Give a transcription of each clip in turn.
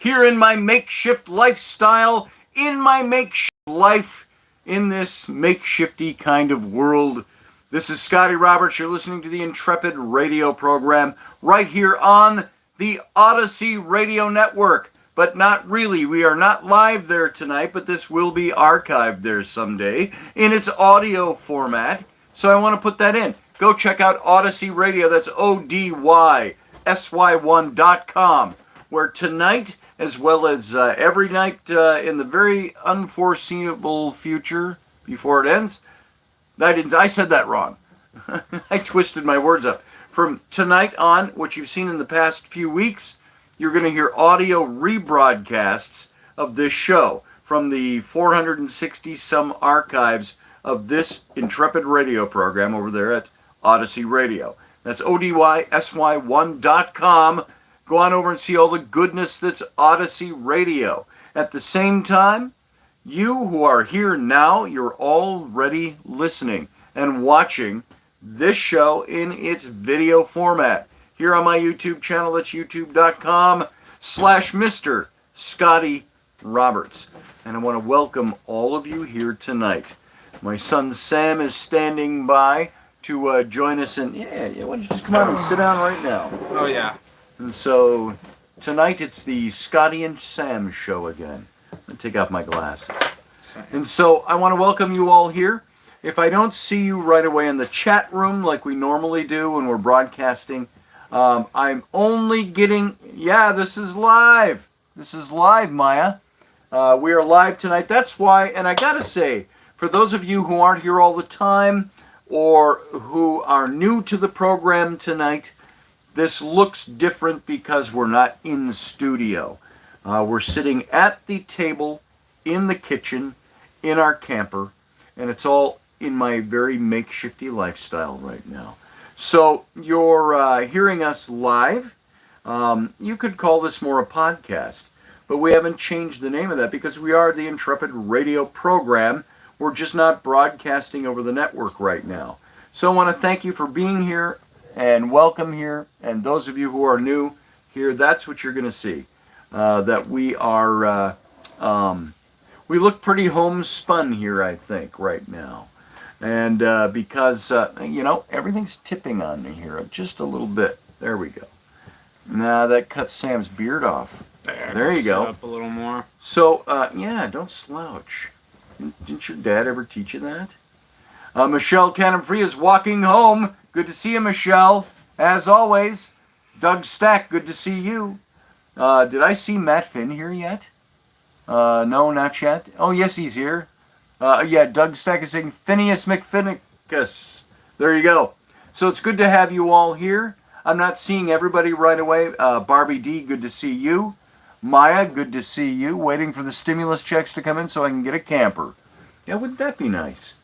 here in my makeshift lifestyle, in my makeshift life, in this makeshifty kind of world. This is Scotty Roberts. You're listening to the Intrepid radio program right here on the Odyssey Radio Network. But not really. We are not live there tonight, but this will be archived there someday in its audio format. So I want to put that in. Go check out Odyssey Radio. That's ODYSY1.com, where tonight, as well as every night in the very unforeseeable future before it ends, I said that wrong. I twisted my words up. From tonight on, what you've seen in the past few weeks, you're going to hear audio rebroadcasts of this show from the 460-some archives of this Intrepid radio program over there at Odyssey Radio. That's ODYSY1.com. Go on over and see all the goodness that's Odyssey Radio. At the same time, you who are here now, you're already listening and watching this show in its video format. Here on my YouTube channel, that's youtube.com/Mr. Scotty Roberts. And I want to welcome all of you here tonight. My son Sam is standing by to join us. And why don't you just come on and sit down right now? Oh, yeah. And so tonight it's the Scotty and Sam show again. I'm going to take off my glasses. And so I want to welcome you all here. If I don't see you right away in the chat room like we normally do when we're broadcasting, I'm only getting, this is live. This is live, Maya. We are live tonight. That's why, and I got to say, for those of you who aren't here all the time or who are new to the program tonight, this looks different because we're not in the studio. We're sitting at the table in the kitchen in our camper, and it's all in my very makeshifty lifestyle right now. So you're hearing us live. You could call this more a podcast, but we haven't changed the name of that because we are the Intrepid radio program. We're just not broadcasting over the network right now. So I want to thank you for being here and welcome here. And those of you who are new here, that's what you're going to see. That we are, we look pretty homespun here, I think, right now. And because, everything's tipping on me here just a little bit. There we go. Now that cuts Sam's beard off. There you go. Up a little more. So, don't slouch. Didn't your dad ever teach you that? Michelle Cannon-Free is walking home. Good to see you, Michelle. As always. Doug Stack, good to see you. Did I see Matt Finn here yet? No, not yet. Oh, yes, he's here. Doug Stack is saying Phineas McFinicus. There you go. So it's good to have you all here. I'm not seeing everybody right away. Barbie D, good to see you. Maya, good to see you. Waiting for the stimulus checks to come in so I can get a camper. Yeah, wouldn't that be nice?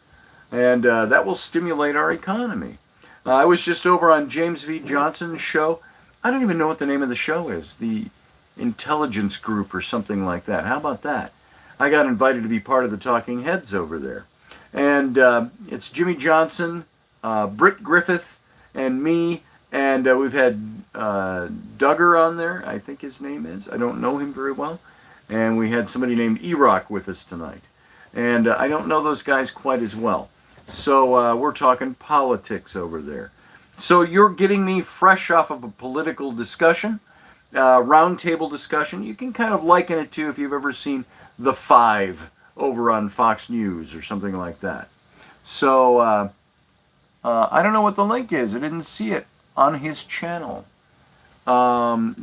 And that will stimulate our economy. I was just over on James V. Johnson's show. I don't even know what the name of the show is. The Intelligence Group or something like that. How about that? I got invited to be part of the Talking Heads over there. And it's Jimmy Johnson, Britt Griffith, and me. And we've had Duggar on there, I think his name is. I don't know him very well. And we had somebody named E-Rock with us tonight. And I don't know those guys quite as well. So we're talking politics over there. So you're getting me fresh off of a political discussion, roundtable discussion. You can kind of liken it to if you've ever seen The Five over on Fox News or something like that. So I don't know what the link is. I didn't see it on his channel. I'm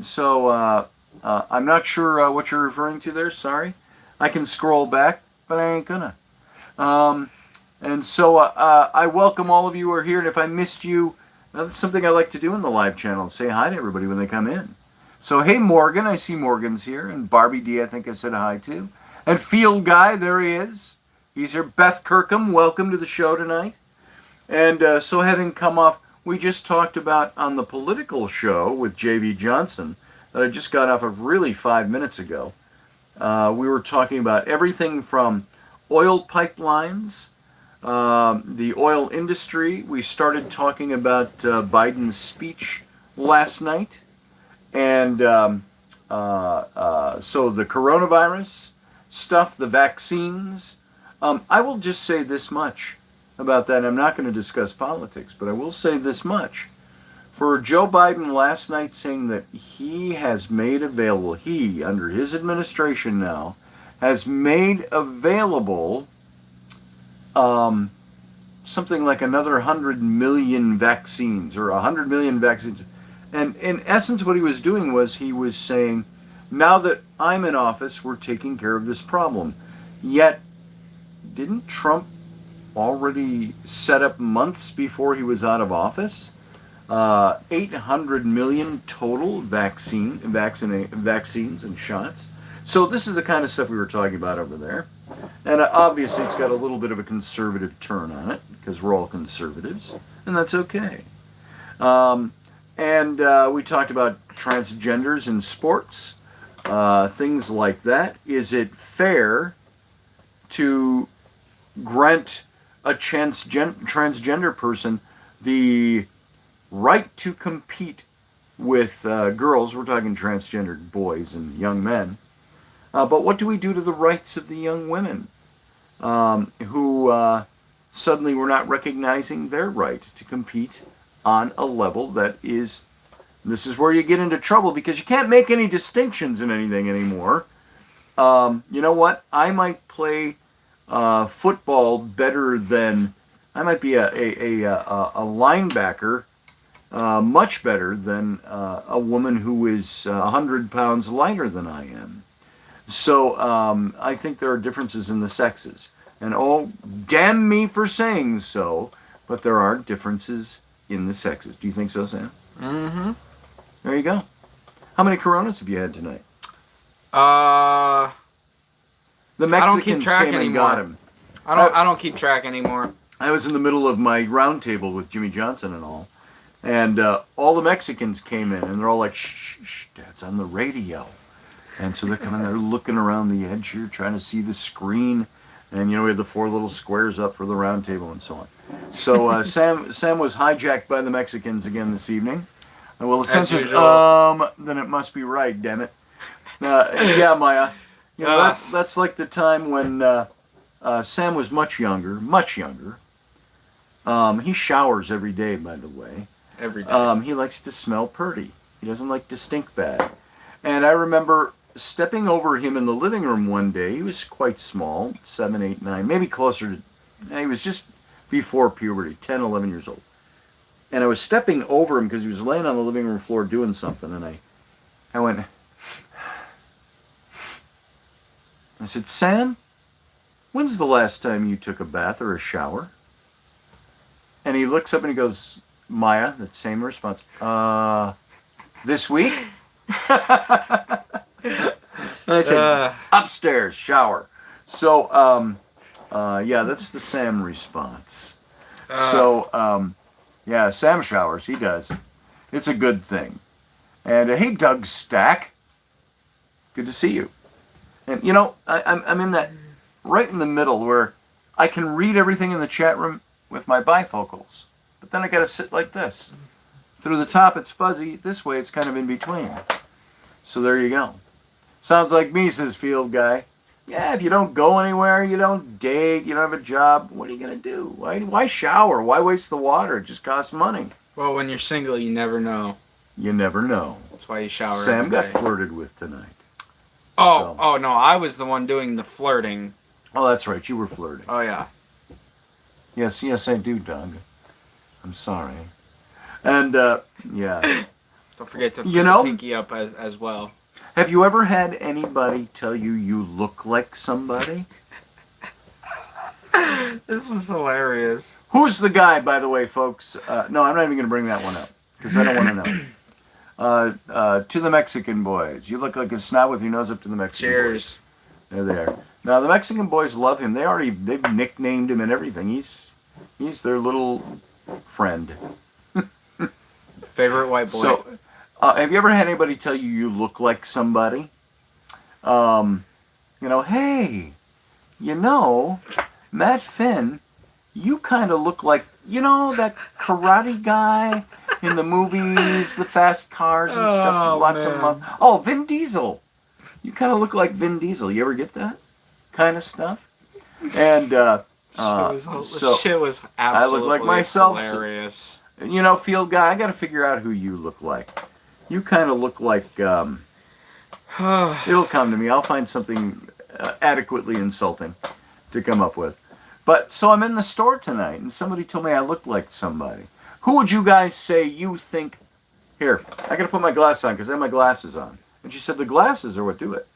not sure what you're referring to there. Sorry. I can scroll back, but I ain't gonna. And so I welcome all of you who are here. And if I missed you, that's something I like to do in the live channel. Say hi to everybody when they come in. So, hey, Morgan. I see Morgan's here. And Barbie D, I think I said hi to. And Field Guy, there he is. He's here. Beth Kirkham, welcome to the show tonight. And so having come off, we just talked about on the political show with J.V. Johnson that I just got off of really 5 minutes ago. We were talking about everything from oil pipelines, the oil industry. We started talking about Biden's speech last night. And So the coronavirus stuff, the vaccines. I will just say this much about that. I'm not going to discuss politics, but I will say this much. For Joe Biden last night saying that he has made available, he, under his administration now, has made available something like another 100 million vaccines, or 100 million vaccines. And in essence, what he was doing was he was saying, now that I'm in office, we're taking care of this problem. Yet, didn't Trump already set up months before he was out of office? 800 million total vaccines and shots. So this is the kind of stuff we were talking about over there. And obviously it's got a little bit of a conservative turn on it, because we're all conservatives, and that's okay. And we talked about transgenders in sports, things like that. Is it fair to grant a transgender person the right to compete with girls? We're talking transgendered boys and young men. But what do we do to the rights of the young women who suddenly we're not recognizing their right to compete on a level that is, this is where you get into trouble, because you can't make any distinctions in anything anymore. You know what? I might play football better than, I might be a linebacker much better than a woman who is 100 pounds lighter than I am. So I think there are differences in the sexes. And oh, damn me for saying so, but there are differences in the sexes. Do you think so, Sam? Mm-hmm. There you go. How many Coronas have you had tonight? The Mexicans I don't keep track came anymore. and got him. I don't keep track anymore. I was in the middle of my round table with Jimmy Johnson and all. And all the Mexicans came in, and they're all like, shh, shh, Dad's on the radio. And so they're coming, they're looking around the edge here, trying to see the screen. And, you know, we had the 4 little squares up for the round table and so on. So Sam was hijacked by the Mexicans again this evening. And well, the sense is, then it must be right, damn it. Yeah, Maya. You know, that's like the time when Sam was much younger. He showers every day, by the way. Every day. He likes to smell pretty. He doesn't like to stink bad. And I remember stepping over him in the living room one day. He was quite small, 7, 8, 9, maybe closer to, he was just before puberty, 10, 11 years old. And I was stepping over him because he was laying on the living room floor doing something. And I went, I said, Sam, when's the last time you took a bath or a shower? And he looks up and he goes, Maya, that same response, this week? And I said, upstairs, shower. So, yeah, that's the Sam response. Yeah, Sam showers, he does. It's a good thing. And hey, Doug Stack, good to see you. And, you know, I'm in that, right in the middle where I can read everything in the chat room with my bifocals. But then I got to sit like this. Through the top, it's fuzzy. This way, it's kind of in between. So there you go. Sounds like me, says Field Guy. Yeah, if you don't go anywhere, you don't date, you don't have a job, what are you going to do? Why shower? Why waste the water? It just costs money. Well, when you're single, you never know. You never know. That's why you shower Sam every got day. flirted with tonight. Oh, no, I was the one doing the flirting. Oh, that's right, you were flirting. Oh, yeah. Yes, I do, Doug. I'm sorry. And, yeah. Don't forget to put the pinky up as well. Have you ever had anybody tell you look like somebody? This was hilarious. Who's the guy, by the way, folks? No, I'm not even going to bring that one up, because I don't want to know. To the Mexican boys. You look like a snob with your nose up to the Mexican Cheers. boys. There they are. Now, the Mexican boys love him. They've nicknamed him and everything. He's their little friend. Favorite white boy. So, have you ever had anybody tell you look like somebody? Hey, Matt Finn, you kind of look like, that karate guy in the movies, the fast cars and stuff. Oh, Lots man. of money. Oh, Vin Diesel. You kind of look like Vin Diesel. You ever get that kind of stuff? And shit was absolutely I look like myself. hilarious. You know, field guy, I got to figure out who you look like. You kind of look like. It'll come to me. I'll find something adequately insulting to come up with. But so I'm in the store tonight, and somebody told me I look like somebody. Who would you guys say you think? Here, I got to put my glasses on because I have my glasses on. And she said the glasses are what do it.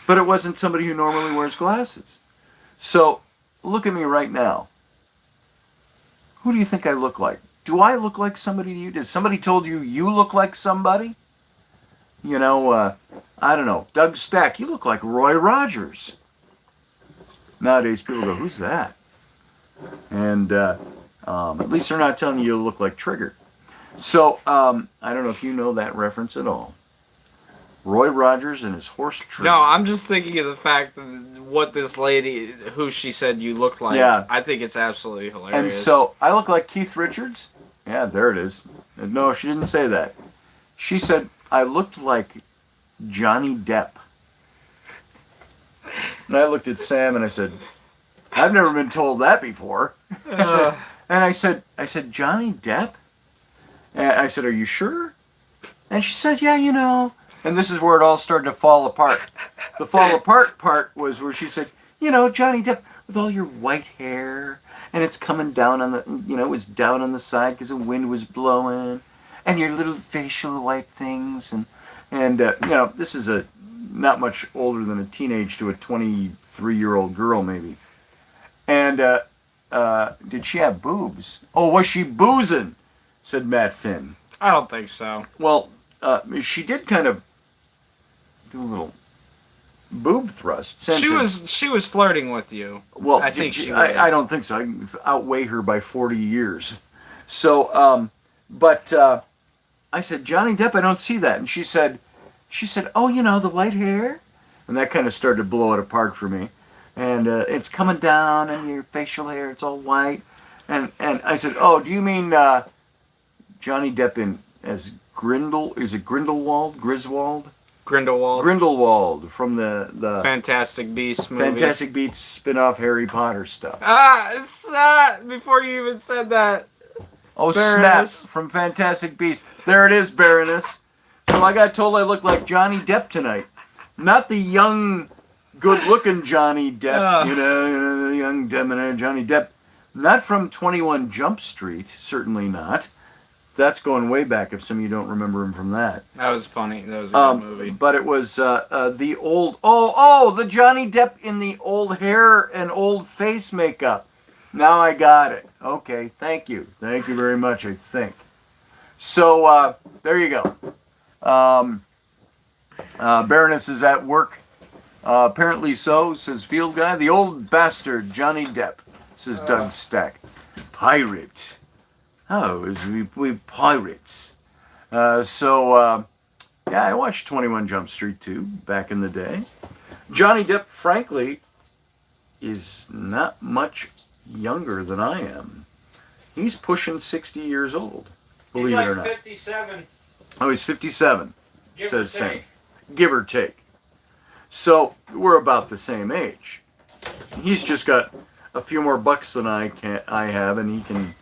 But it wasn't somebody who normally wears glasses. So look at me right now. Who do you think I look like? Do I look like somebody to you? Has somebody told you you look like somebody? You know, I don't know. Doug Stack, you look like Roy Rogers. Nowadays people go, who's that? And at least they're not telling you look like Trigger. So I don't know if you know that reference at all. Roy Rogers and his horse Trigger. No, I'm just thinking of the fact that what this lady, who she said you look like. Yeah. I think it's absolutely hilarious. And so I look like Keith Richards. Yeah, there it is. No, she didn't say that. She said I looked like Johnny Depp. And I looked at Sam and I said, I've never been told that before. And I said, Johnny Depp? And I said, are you sure? And she said, yeah, you know. And this is where it all started to fall apart. The fall apart part was where she said, you know, Johnny Depp, with all your white hair, and it's coming down on the, you know, it was down on the side because the wind was blowing, and your little facial white things, and you know, this is a not much older than a teenage to a 23-year-old girl maybe. And did she have boobs? Oh, was she boozing? Said Matt Finn. I don't think so. Well, she did kind of do a little boob thrust. She was flirting with you. Well, I think she was. I don't think so. I can outweigh her by 40 years. So, but I said, Johnny Depp, I don't see that. And she said, oh, you know, the white hair? And that kind of started to blow it apart for me. And it's coming down, and your facial hair, it's all white. And I said, oh, do you mean Johnny Depp as Grindel? Is it Grindelwald? Griswold? Grindelwald from the Fantastic Beasts movie. Fantastic Beasts spin-off Harry Potter stuff. Before you even said that. Oh, Baroness. snap. From Fantastic Beasts. There it is, Baroness. So I got told I looked like Johnny Depp tonight. Not the young, good-looking Johnny Depp. You know, young debonair Johnny Depp. Not from 21 Jump Street. Certainly not. That's going way back if some of you don't remember him from that. That was funny. That was a good movie. But it was the old... the Johnny Depp in the old hair and old face makeup. Now I got it. Okay, thank you. Thank you very much, I think. So, there you go. Baroness is at work. Apparently so, says Field Guy. The old bastard, Johnny Depp, says Doug Stack. Pirate. Oh, we pirates. Yeah, I watched 21 Jump Street too, back in the day. Johnny Depp, frankly, is not much younger than I am. He's pushing 60 years old, believe it or not. He's like 57. Oh, he's 57, says Give or Sam. take. Give or take. So, we're about the same age. He's just got a few more bucks than I have, and he can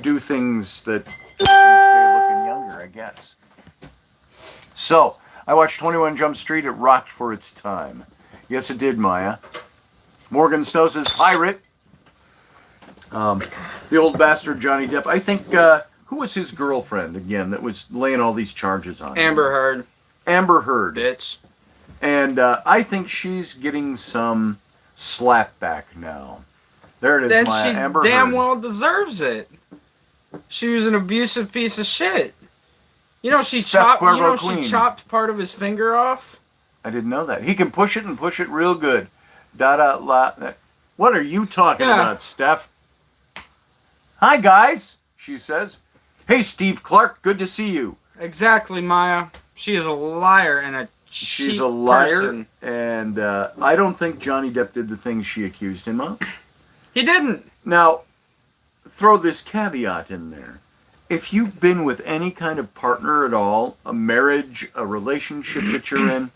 do things that stay looking younger, I guess. So, I watched 21 Jump Street. It rocked for its time. Yes, it did, Maya. Morgan Snow says, pirate. The old bastard Johnny Depp. I think, who was his girlfriend, again, that was laying all these charges on him? Amber Heard. Amber Heard. Bitch. And I think she's getting some slap back now. There it is, Then Maya. she Amber damn Heard. well deserves it. She was an abusive piece of shit. You know she Steph chopped. You Cuervo know Queen. she chopped part of his finger off. I didn't know that. He can push it and push it real good. Da-da-la. What are you talking about, Steph? Hi, guys, she says. Hey, Steve Clark, good to see you. Exactly, Maya. She is a liar and a cheap She's a liar, person. and I don't think Johnny Depp did the things she accused him of. He didn't. Now, throw this caveat in there. if you've been with any kind of partner at all, a marriage, a relationship that you're in,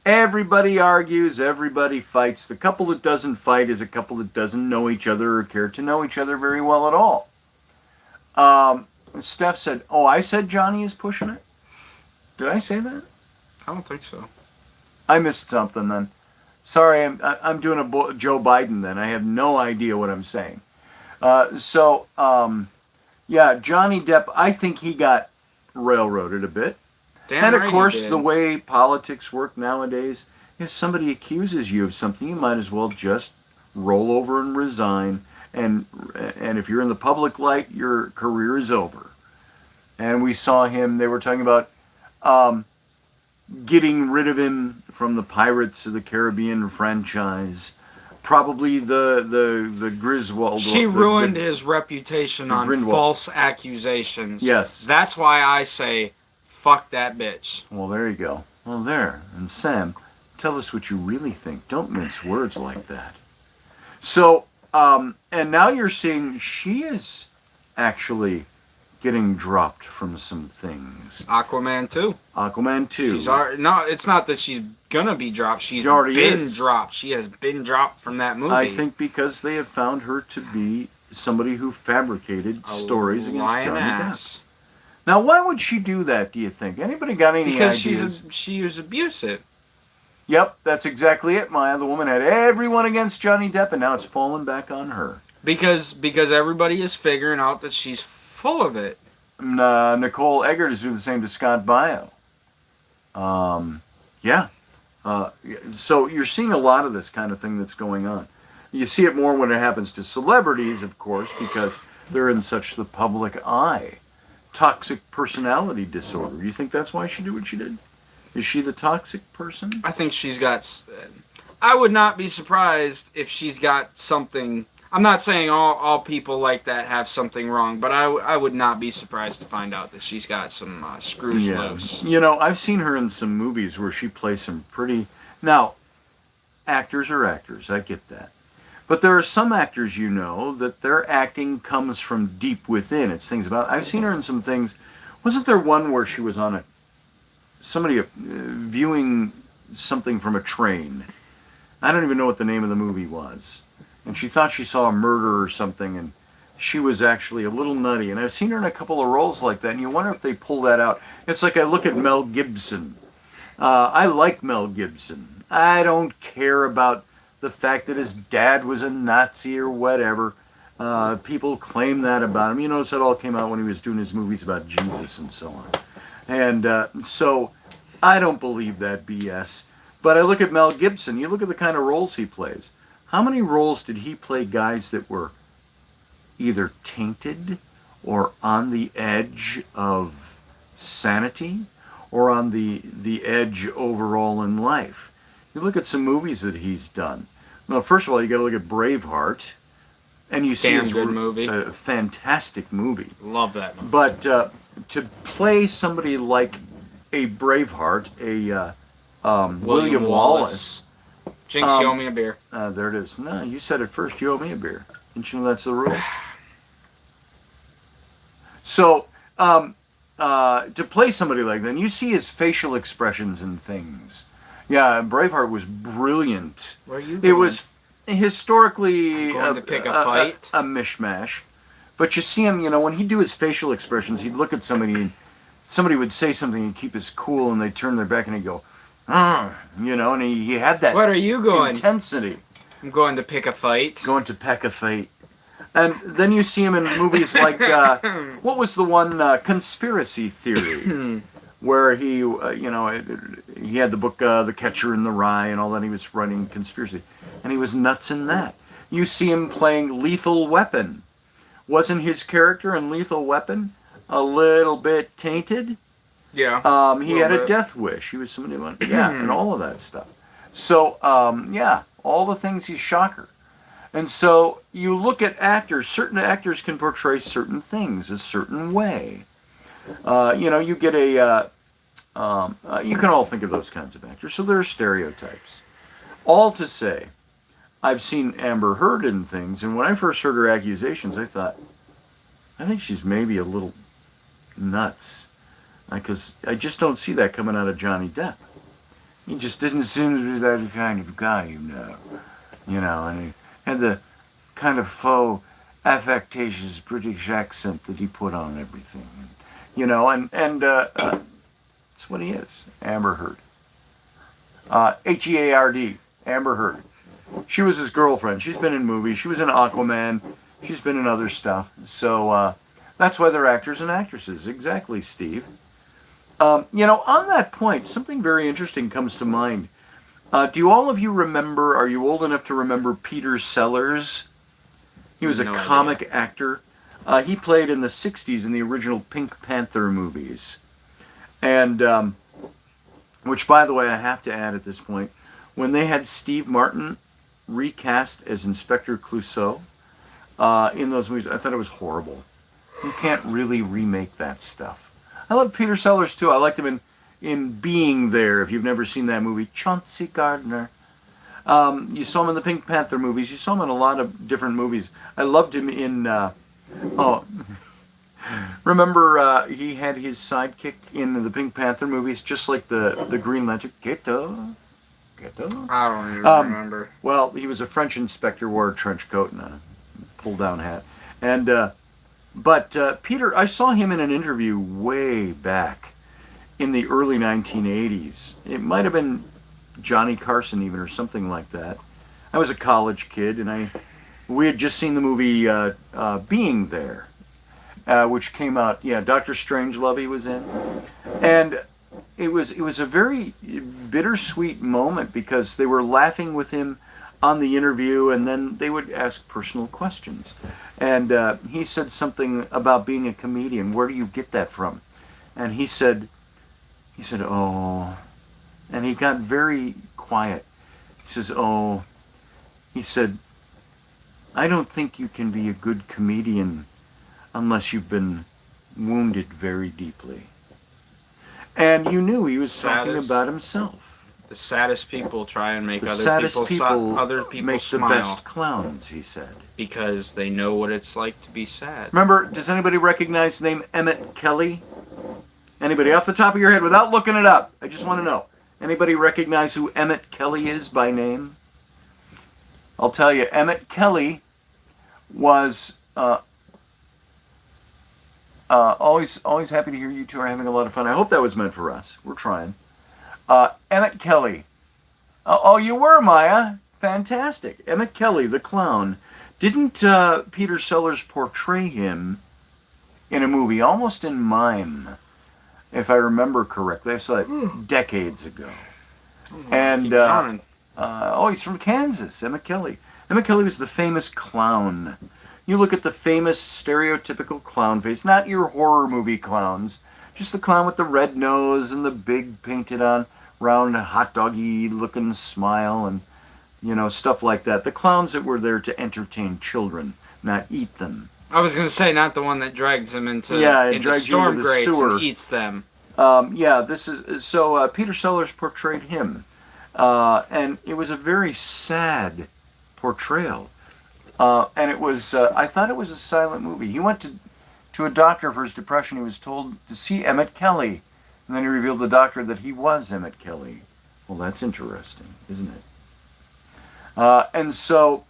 everybody argues, everybody fights. The couple that doesn't fight is a couple that doesn't know each other or care to know each other very well at all. Steph said, oh, I said Johnny is pushing it? Did I say that? I don't think so. I missed something then. Sorry, I'm doing a Joe Biden then. I have no idea what I'm saying. Yeah, Johnny Depp, I think he got railroaded a bit. Damn And of right course, he did. the way politics work nowadays, if somebody accuses you of something, you might as well just roll over and resign. And if you're in the public light, your career is over. And we saw him, they were talking about getting rid of him from the Pirates of the Caribbean franchise. Probably the Griswold. She ruined his reputation on Grindelwald. false accusations. Yes. That's why I say, fuck that bitch. Well, there you go. Well, there. And Sam, tell us what you really think. Don't mince words like that. So, and now you're seeing she is actually getting dropped from some things. Aquaman 2. Aquaman 2. She's already, no, it's not that she's gonna be dropped. She's She already been is. dropped. She has been dropped from that movie. I think because they have found her to be somebody who fabricated stories against Johnny Depp. Lioness. Now, why would she do that, do you think? Anybody got any Because ideas? she was abusive. Yep, that's exactly it, Maya. The woman had everyone against Johnny Depp, and now it's fallen back on her. Because everybody is figuring out that she's full of it. Nicole Eggert is doing the same to Scott Baio. Yeah. So you're seeing a lot of this kind of thing that's going on. You see it more when it happens to celebrities, of course, because they're in such the public eye. Toxic personality disorder. You think that's why she did what she did? Is she the toxic person? I think she's got... I would not be surprised if she's got something... I'm not saying all people like that have something wrong, but I would not be surprised to find out that she's got some screws loose. You know, I've seen her in some movies where she plays some pretty... Now, actors are actors. I get that. But there are some actors, you know, that their acting comes from deep within. It's things about... I've seen her in some things... Wasn't there one where she was on somebody viewing something from a train? I don't even know what the name of the movie was. And she thought she saw a murder or something, and she was actually a little nutty. And I've seen her in a couple of roles like that, and you wonder if they pull that out. It's like I look at Mel Gibson. I like Mel Gibson. I don't care about the fact that his dad was a Nazi or whatever. People claim that about him. You notice that all came out when he was doing his movies about Jesus and so on. And so I don't believe that BS. But I look at Mel Gibson. You look at the kind of roles he plays. How many roles did he play guys that were either tainted or on the edge of sanity or on the edge overall in life? You look at some movies that he's done. Well, first of all, you got to look at Braveheart, and you see Damn his good movie. a fantastic movie. Love that movie. But to play somebody like a Braveheart, a William Wallace. Jinx, you owe me a beer. There it is. No, you said it first. You owe me a beer. Didn't you know that's the rule? So, to play somebody like that, and you see his facial expressions and things. Yeah, Braveheart was brilliant. Where are you It going? was historically I'm going to pick a fight. A mishmash. But you see him, you know, when he'd do his facial expressions, he'd look at somebody and somebody would say something and keep his cool, and they'd turn their back and he'd go, you know, and he had that What are you going? intensity. I'm going to pick a fight. Going to peck a fate. And then you see him in movies like, what was the one, Conspiracy Theory, where he, you know, he had the book The Catcher in the Rye and all that. He was writing conspiracy. And he was nuts in that. You see him playing Lethal Weapon. Wasn't his character in Lethal Weapon a little bit tainted? Yeah. He had a death wish. He was somebody who went, and all of that stuff. So, yeah, all the things, he's shocker. And so you look at actors. Certain actors can portray certain things a certain way. You know, you get a... you can all think of those kinds of actors. So there are stereotypes. All to say, I've seen Amber Heard in things, and when I first heard her accusations, I thought, I think she's maybe a little nuts. Because I just don't see that coming out of Johnny Depp. He just didn't seem to be that kind of guy, You know, and he had the kind of faux affectatious British accent that he put on everything. That's what he is. Amber Heard. Heard. Amber Heard. She was his girlfriend. She's been in movies. She was in Aquaman. She's been in other stuff. So that's why they're actors and actresses. Exactly, Steve. On that point, something very interesting comes to mind. Do all of you remember, are you old enough to remember Peter Sellers? He was a comic actor. He played in the 60s in the original Pink Panther movies. And, which, by the way, I have to add at this point, when they had Steve Martin recast as Inspector Clouseau in those movies, I thought it was horrible. You can't really remake that stuff. I love Peter Sellers, too. I liked him in Being There, if you've never seen that movie. Chauncey Gardner. You saw him in the Pink Panther movies. You saw him in a lot of different movies. I loved him in... remember he had his sidekick in the Pink Panther movies, just like the Green Lantern. Ghetto? I don't even remember. Well, he was a French inspector, wore a trench coat and a pull-down hat. But Peter, I saw him in an interview way back in the early 1980s. It might have been Johnny Carson even, or something like that. I was a college kid, and we had just seen the movie Being There, which came out. Yeah, Dr. Strangelove he was in, and it was a very bittersweet moment because they were laughing with him on the interview, and then they would ask personal questions. And he said something about being a comedian. Where do you get that from? And he said, oh, and he got very quiet. He says, oh, he said, I don't think you can be a good comedian unless you've been wounded very deeply. And you knew he was talking about himself. The saddest people try and make other people make smile. The best clowns, he said. Because they know what it's like to be sad. Remember, does anybody recognize the name Emmett Kelly? Anybody off the top of your head without looking it up? I just want to know. Anybody recognize who Emmett Kelly is by name? I'll tell you, Emmett Kelly was always happy to hear you two are having a lot of fun. I hope that was meant for us. We're trying. Emmett Kelly. Oh, you were, Maya. Fantastic. Emmett Kelly, the clown. Didn't Peter Sellers portray him in a movie, almost in mime, if I remember correctly? I saw it decades ago. And he's from Kansas, Emmett Kelly. Emmett Kelly was the famous clown. You look at the famous stereotypical clown face, not your horror movie clowns, just the clown with the red nose and the big painted on round hot doggy looking smile and stuff like that. The clowns that were there to entertain children, not eat them. I was going to say, not the one that drags them into storm grates and eats them. This is so. Peter Sellers portrayed him, and it was a very sad portrayal. And it was. I thought it was a silent movie. He went to a doctor for his depression. He was told to see Emmett Kelly, and then he revealed to the doctor that he was Emmett Kelly. Well, that's interesting, isn't it? And so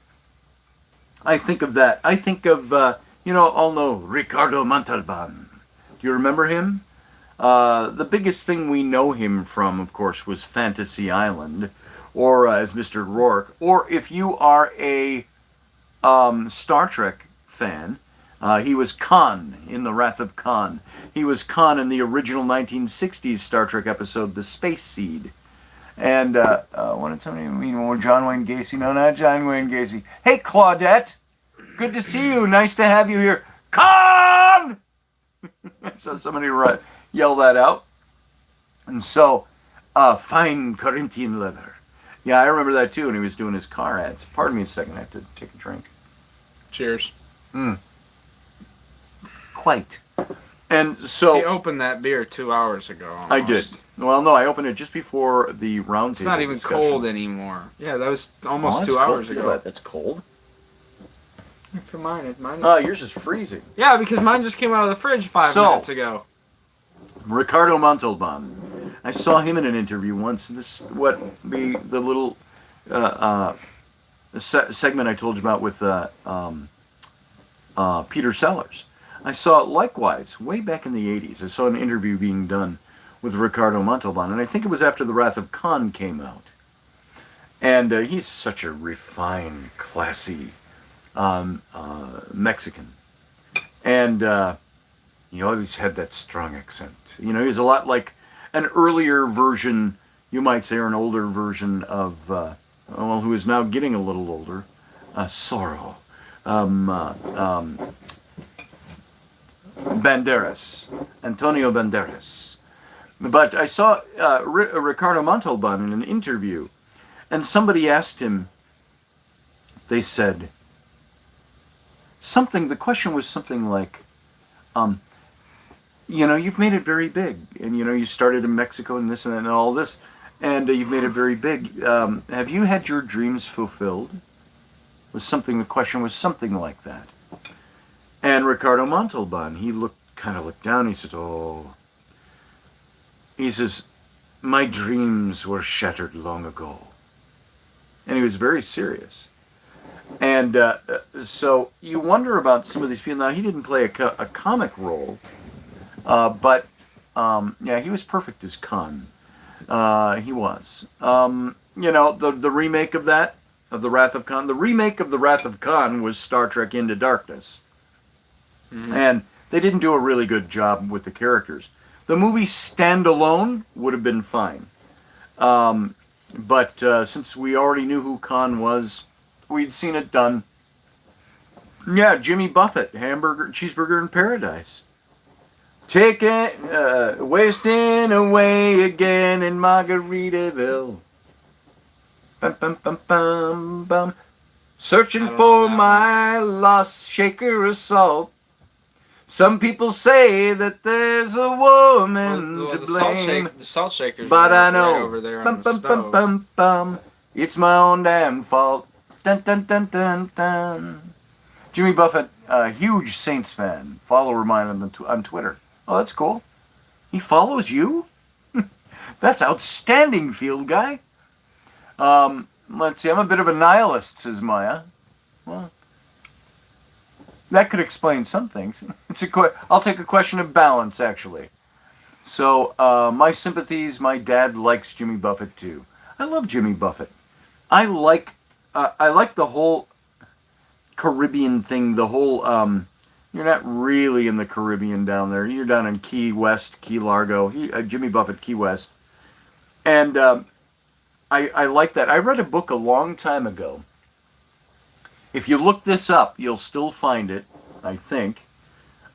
I think of that. I think of all know Ricardo Montalban. Do you remember him? The biggest thing we know him from, of course, was Fantasy Island, or as Mr. Rourke. Or if you are a Star Trek fan, he was Khan in The Wrath of Khan. He was Khan in the original 1960s Star Trek episode, The Space Seed. And what did somebody mean? Well, John Wayne Gacy? No, not John Wayne Gacy. Hey, Claudette. Good to see you. Nice to have you here. Khan! So somebody yell that out. And so, fine Corinthian leather. Yeah, I remember that too when he was doing his car ads. Pardon me a second, I have to take a drink. Cheers. Quite. And so... He opened that beer 2 hours ago almost. I did. Well, no, I opened it just before the round table. It's not even discussion. Cold anymore. Yeah, that was almost 2 hours ago. That's cold. For mine is. Oh, yours is freezing. Yeah, because mine just came out of the fridge 5 minutes ago. Ricardo Montalban. I saw him in an interview once. This what be the little segment I told you about with Peter Sellers. I saw it likewise way back in the 80s. I saw an interview being done with Ricardo Montalban, and I think it was after The Wrath of Khan came out. And he's such a refined, classy Mexican. And he always had that strong accent. You know, he's a lot like an earlier version, you might say, or an older version of, who is now getting a little older, Zorro. Banderas. Antonio Banderas. But I saw Ricardo Montalban in an interview, and somebody asked him, they said, the question was something like, you know, you've made it very big, and you know, you started in Mexico and this and all this, and you've made it very big. Have you had your dreams fulfilled? The question was something like that. And Ricardo Montalban, he kind of looked down, he said, oh, he says, my dreams were shattered long ago. And he was very serious. And so you wonder about some of these people. Now, he didn't play a comic role, but yeah, he was perfect as Khan. He was. You know, the remake of that, of The Wrath of Khan, the remake of The Wrath of Khan was Star Trek Into Darkness. Mm-hmm. And they didn't do a really good job with the characters. The movie standalone would have been fine. But since we already knew who Khan was, we'd seen it done. Yeah, Jimmy Buffett, Cheeseburger in Paradise. Wasting away again in Margaritaville. Bum, bum, bum, bum, bum. Searching for my lost shaker of salt. Some people say that there's a woman to blame. The salt shaker's but I know. Right over there Bum, on bum, the stove. bum, bum, bum. It's my own damn fault. Dun, dun, dun, dun, dun. Jimmy Buffett, a huge Saints fan. Follower of mine on Twitter. Oh, that's cool. He follows you? That's outstanding, field guy. Let's see. I'm a bit of a nihilist, says Maya. Well, that could explain some things. I'll take a question of balance, actually. So, my sympathies. My dad likes Jimmy Buffett too. I love Jimmy Buffett. I like the whole Caribbean thing. The whole you're not really in the Caribbean down there. You're down in Key West, Key Largo. Jimmy Buffett, Key West, and I like that. I read a book a long time ago. If you look this up, you'll still find it, I think.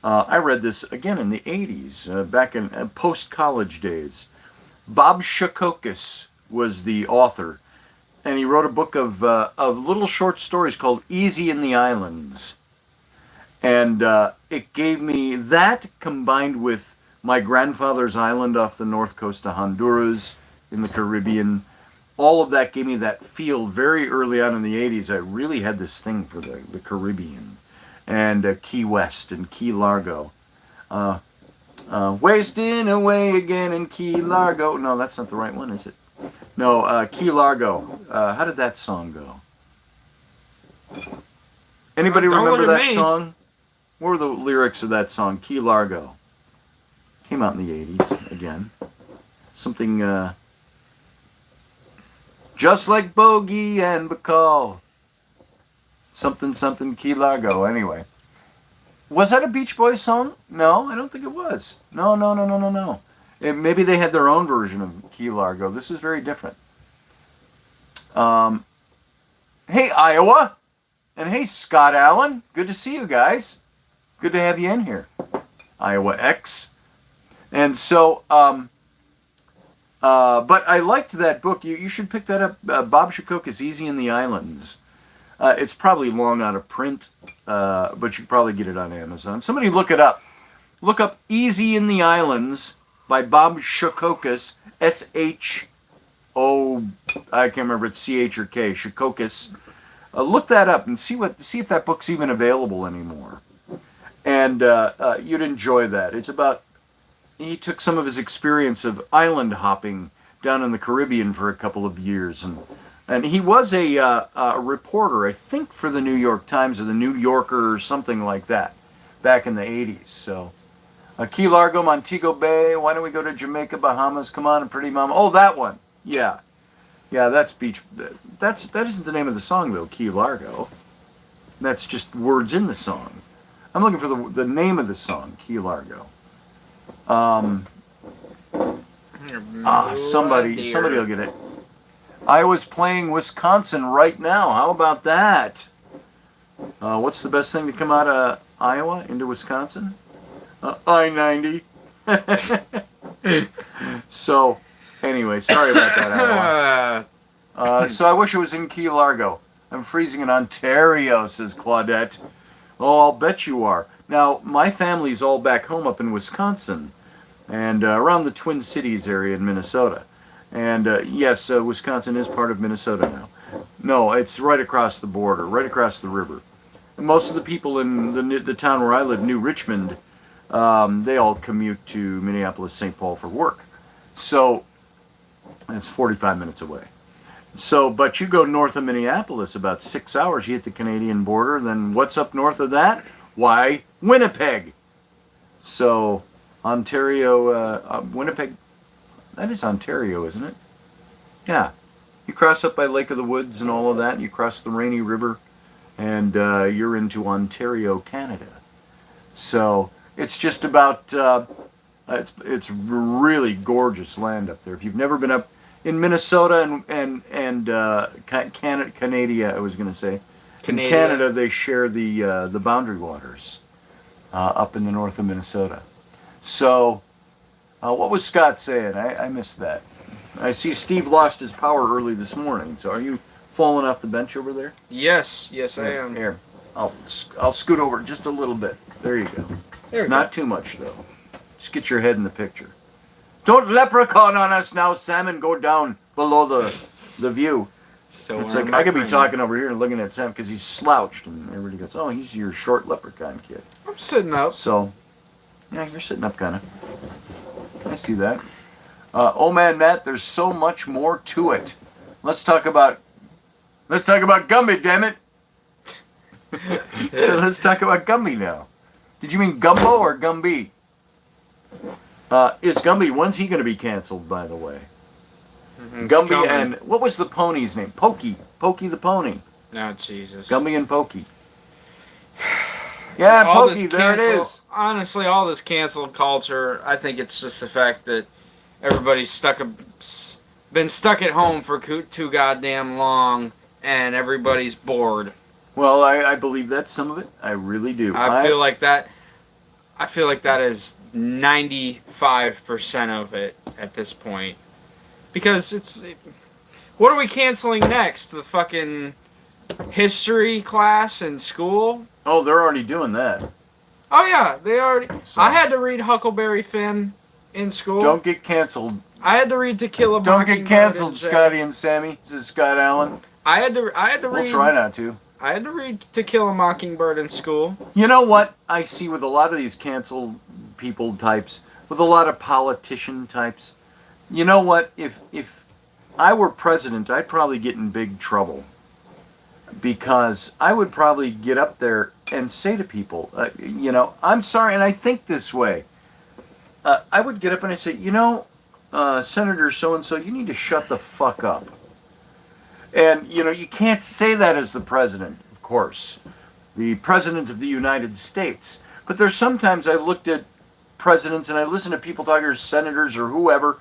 I read this again in the 80s, back in post-college days. Bob Shakokis was the author, and he wrote a book of little short stories called Easy in the Islands. And it gave me that, combined with My Grandfather's Island off the north coast of Honduras in the Caribbean. All of that gave me that feel very early on in the 80s. I really had this thing for the Caribbean and Key West and Key Largo. Wasting away again in Key Largo. No, that's not the right one, is it? No, Key Largo. How did that song go? Anybody remember that song? What were the lyrics of that song, Key Largo? Came out in the 80s, again. Something, just like Bogey and Bacall. Something, something, Key Largo. Anyway. Was that a Beach Boys song? No, I don't think it was. No. Maybe they had their own version of Key Largo. This is very different. Hey, Iowa. And hey, Scott Allen. Good to see you guys. Good to have you in here. Iowa X. And so, but I liked that book. You should pick that up. Bob Shakokis, Easy in the Islands. It's probably long out of print, but you can probably get it on Amazon. Somebody look it up. Look up Easy in the Islands by Bob Shakokis, S-H-O, I can't remember if it's C-H or K, Shakokis. Look that up and see if that book's even available anymore. And you'd enjoy that. It's about he took some of his experience of island hopping down in the Caribbean for a couple of years, and he was a reporter, I think, for the New York Times or the New Yorker or something like that, back in the 80s. So, Key Largo, Montego Bay. Why don't we go to Jamaica, Bahamas? Come on, Pretty Mama. Oh, that one. Yeah, that's beach. That isn't the name of the song though. Key Largo. That's just words in the song. I'm looking for the name of the song, Key Largo. Somebody will get it. Iowa's playing Wisconsin right now. How about that? What's the best thing to come out of Iowa into Wisconsin? I-90. So, anyway, sorry about that, Iowa. So I wish it was in Key Largo. I'm freezing in Ontario, says Claudette. Oh, I'll bet you are. Now, my family's all back home up in Wisconsin and around the Twin Cities area in Minnesota. And yes, Wisconsin is part of Minnesota now. No, it's right across the border, right across the river. And most of the people in the town where I live, New Richmond, they all commute to Minneapolis, St. Paul for work. So that's 45 minutes away. So, but you go north of Minneapolis about 6 hours, you hit the Canadian border. Then what's up north of that? Why, Winnipeg. So, Ontario, Winnipeg, that is Ontario, isn't it? Yeah. You cross up by Lake of the Woods and all of that, and you cross the Rainy River, and you're into Ontario, Canada. So, it's just about, it's really gorgeous land up there. If you've never been up in Minnesota and Canada, I was going to say. In Canada, they share the boundary waters up in the north of Minnesota. So, what was Scott saying? I missed that. I see Steve lost his power early this morning. So, are you falling off the bench over there? Yes, I am. Here, I'll scoot over just a little bit. There you go. Not too much though. Just get your head in the picture. Don't leprechaun on us now, Sam, and go down below the view. Still it's like I could be talking over here and looking at Sam because he's slouched, and everybody goes, "Oh, he's your short leprechaun kid." I'm sitting up. So, yeah, you're sitting up, kind of. I see that. Oh man, Matt, there's so much more to it. Let's talk about Gumby, damn it. So let's talk about Gumby now. Did you mean Gumbo or Gumby? Is Gumby, when's he going to be canceled, by the way? Gumby and, what was the pony's name? Pokey the pony. Oh, Jesus. Gumby and Pokey. Yeah, Pokey, there it is. Honestly, all this canceled culture, I think it's just the fact that everybody's been stuck at home for too goddamn long, and everybody's bored. Well, I believe that's some of it. I really do. I feel like that is 95% of it at this point. Because what are we canceling next? The fucking history class in school? Oh, they're already doing that. Oh yeah, they already. So, I had to read Huckleberry Finn in school. Don't get canceled. I had to read To Kill a Mockingbird. Don't get canceled, Scotty and Sammy. This is Scott Allen. I had to read. We'll try not to. I had to read To Kill a Mockingbird in school. You know what I see with a lot of these canceled people types, with a lot of politician types? You know what? If I were president, I'd probably get in big trouble. Because I would probably get up there and say to people, I'm sorry, and I think this way. I would get up and I'd say, Senator so-and-so, you need to shut the fuck up. And, you can't say that as the president, of course. The president of the United States. But there's sometimes I looked at presidents and I listen to people talking, or senators or whoever,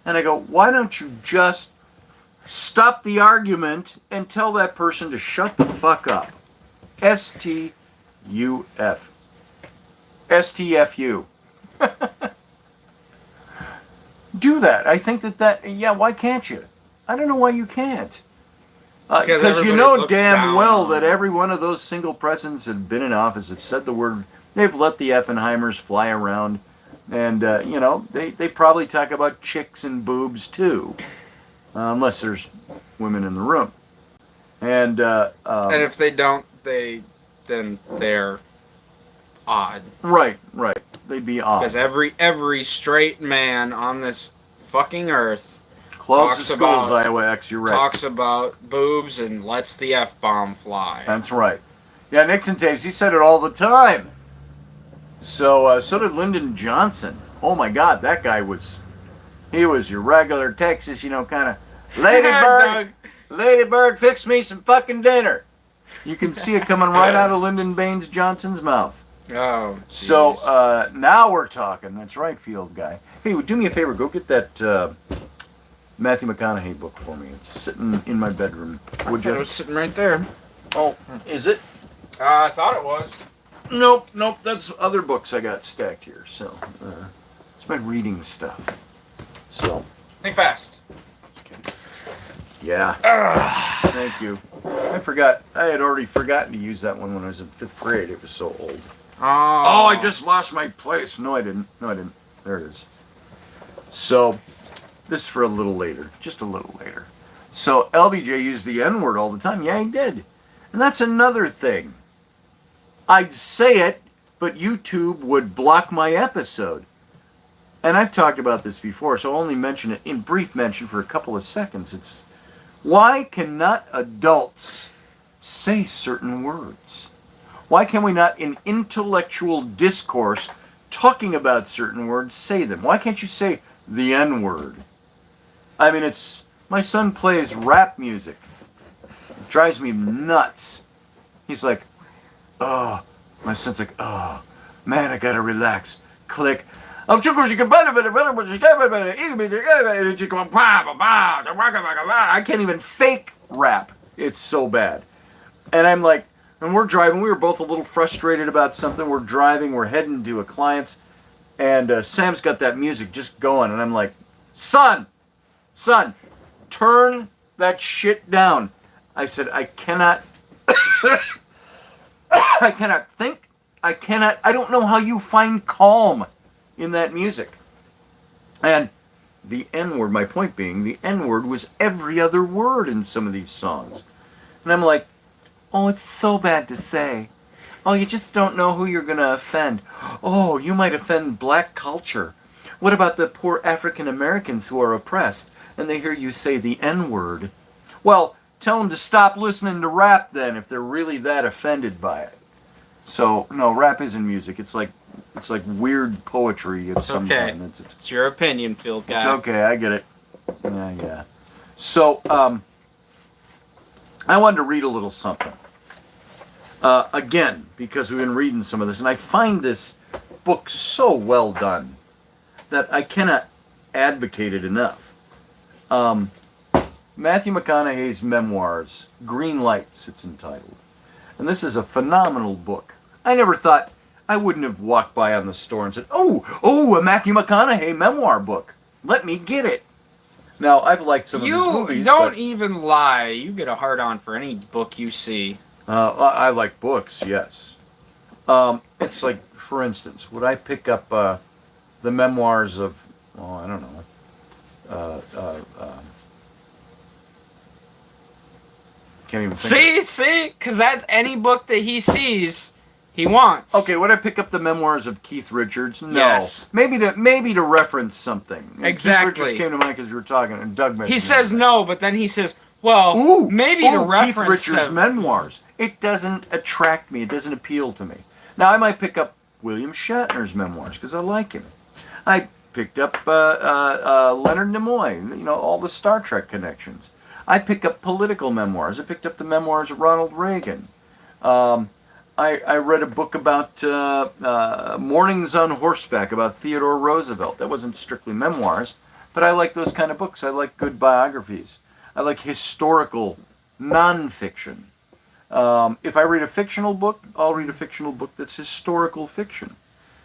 and I go, why don't you just stop the argument and tell that person to shut the fuck up? S-T-U-F. S-T-F-U. Do that. I think why can't you? I don't know why you can't. Because you know damn well that every one of those single presidents that have been in office have said the word, they've let the Effenheimers fly around, and, they probably talk about chicks and boobs too, unless there's women in the room. And if they don't, then they're odd. Right. they'd be odd. Because every straight man on this fucking earth Close the schools, Iowa X, you're right. Talks about boobs and lets the F-bomb fly. That's right. Yeah, Nixon tapes, he said it all the time. So did Lyndon Johnson. Oh my God, that guy he was your regular Texas, kind of, Lady Bird, fix me some fucking dinner. You can see it coming right out of Lyndon Baines Johnson's mouth. Oh, geez. So now we're talking. That's right, field guy. Hey, do me a favor. Go get that Matthew McConaughey book for me. It's sitting in my bedroom. Would you? It was sitting right there. Oh, is it? I thought it was. Nope. That's other books I got stacked here. So it's my reading stuff. So. Think fast. Yeah. Thank you. I forgot. I had already forgotten to use that one when I was in 5th grade. It was so old. Oh, I just lost my place. No, I didn't. There it is. So, this is for a little later. Just a little later. So, LBJ used the N-word all the time. Yeah, he did. And that's another thing. I'd say it, but YouTube would block my episode. And I've talked about this before, so I'll only mention it in brief mention for a couple of seconds. Why cannot adults say certain words? Why can we not, in intellectual discourse, talking about certain words, say them? Why can't you say the N-word? I mean, my son plays rap music. It drives me nuts. He's like, oh, my son's like, oh, man, I gotta relax. Click. I can't even fake rap. It's so bad. And I'm like, and we're driving. We were both a little frustrated about something. We're driving. We're heading to a client's. And Sam's got that music just going. And I'm like, son, turn that shit down. I said, I cannot. I cannot think. I don't know how you find calm in that music. And the N-word, my point being, the N-word was every other word in some of these songs. And I'm like, oh, it's so bad to say. Oh, you just don't know who you're going to offend. Oh, you might offend black culture. What about the poor African Americans who are oppressed and they hear you say the N-word? Well, tell them to stop listening to rap then if they're really that offended by it. So, no, rap isn't music. It's like weird poetry. It's okay. It's your opinion, field guy. It's okay. I get it. Yeah. So, I wanted to read a little something. Again, because we've been reading some of this, and I find this book so well done that I cannot advocate it enough. Matthew McConaughey's Memoirs, Green Lights, it's entitled. And this is a phenomenal book. I never thought I wouldn't have walked by on the store and said, oh, a Matthew McConaughey memoir book. Let me get it. Now, I've liked some of his movies. You don't even lie. You get a hard-on for any book you see. I like books, yes. It's like, for instance, would I pick up the memoirs of, I don't know, can't even think See? Because that's any book that he sees, he wants. Okay, would I pick up the memoirs of Keith Richards? No. Yes. Maybe to reference something. Exactly. Keith Richards came to mind because we were talking, and Doug mentioned he says that. No, but then he says, well, maybe to reference Keith Richards' memoirs. It doesn't attract me. It doesn't appeal to me. Now, I might pick up William Shatner's memoirs because I like him. I picked up Leonard Nimoy, all the Star Trek connections. I pick up political memoirs. I picked up the memoirs of Ronald Reagan. I read a book about Mornings on Horseback about Theodore Roosevelt. That wasn't strictly memoirs, but I like those kind of books. I like good biographies. I like historical nonfiction. If I read a fictional book, I'll read a fictional book that's historical fiction.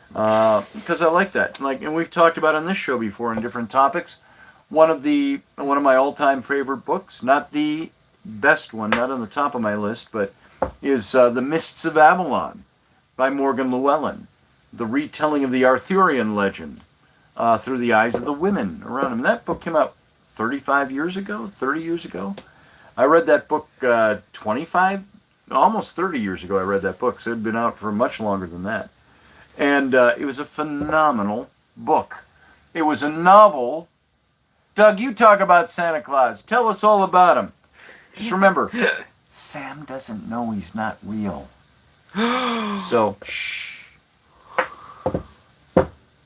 Because I like that. And we've talked about on this show before on different topics. One of my all-time favorite books, not the best one, not on the top of my list, but is The Mists of Avalon by Morgan Llewellyn. The retelling of the Arthurian legend through the eyes of the women around him. That book came out 30 years ago. I read that book 25, almost 30 years ago I read that book, so it had been out for much longer than that. And it was a phenomenal book. It was a novel. Doug, you talk about Santa Claus. Tell us all about him. Just remember, Sam doesn't know he's not real. So, shh.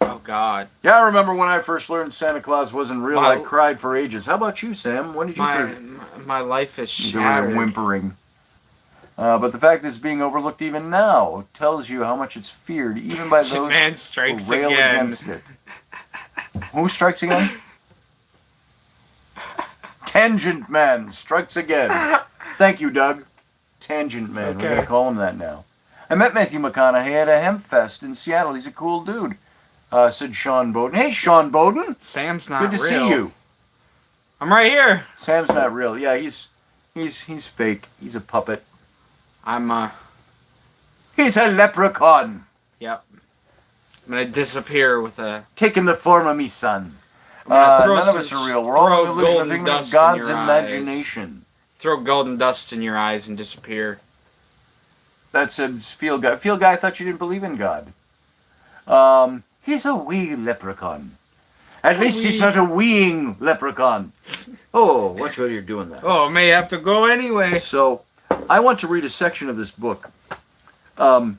Oh, God. Yeah, I remember when I first learned Santa Claus wasn't real. My- I cried for ages. How about you, Sam? When did you first? My life is You were shattered. whimpering. But the fact that it's being overlooked even now tells you how much it's feared, even by those Man who strikes rail again. against it. Who strikes again? Tangent Man strikes again. Thank you, Doug. Tangent Man. We're Okay. going to call him that now. I met Matthew McConaughey at a hemp fest in Seattle. He's a cool dude, said Sean Bowden. Hey, Sean Bowden. Sam's not Good to real. see you. I'm right here. Sam's not real. Yeah, he's fake. He's a puppet. He's a leprechaun. Yep. I'm gonna disappear with a. Taking the form of me son. I'm gonna None throw of us some- are real. We're all throw an illusion, a golden figment dust of in God's your eyes. imagination. Throw golden dust in your eyes and disappear. That said, Feel Guy. Feel Guy, I thought you didn't believe in God. He's a wee leprechaun. At least he's not a weeing leprechaun. Oh, watch what you're doing that. Oh, I may have to go anyway. So, I want to read a section of this book. Of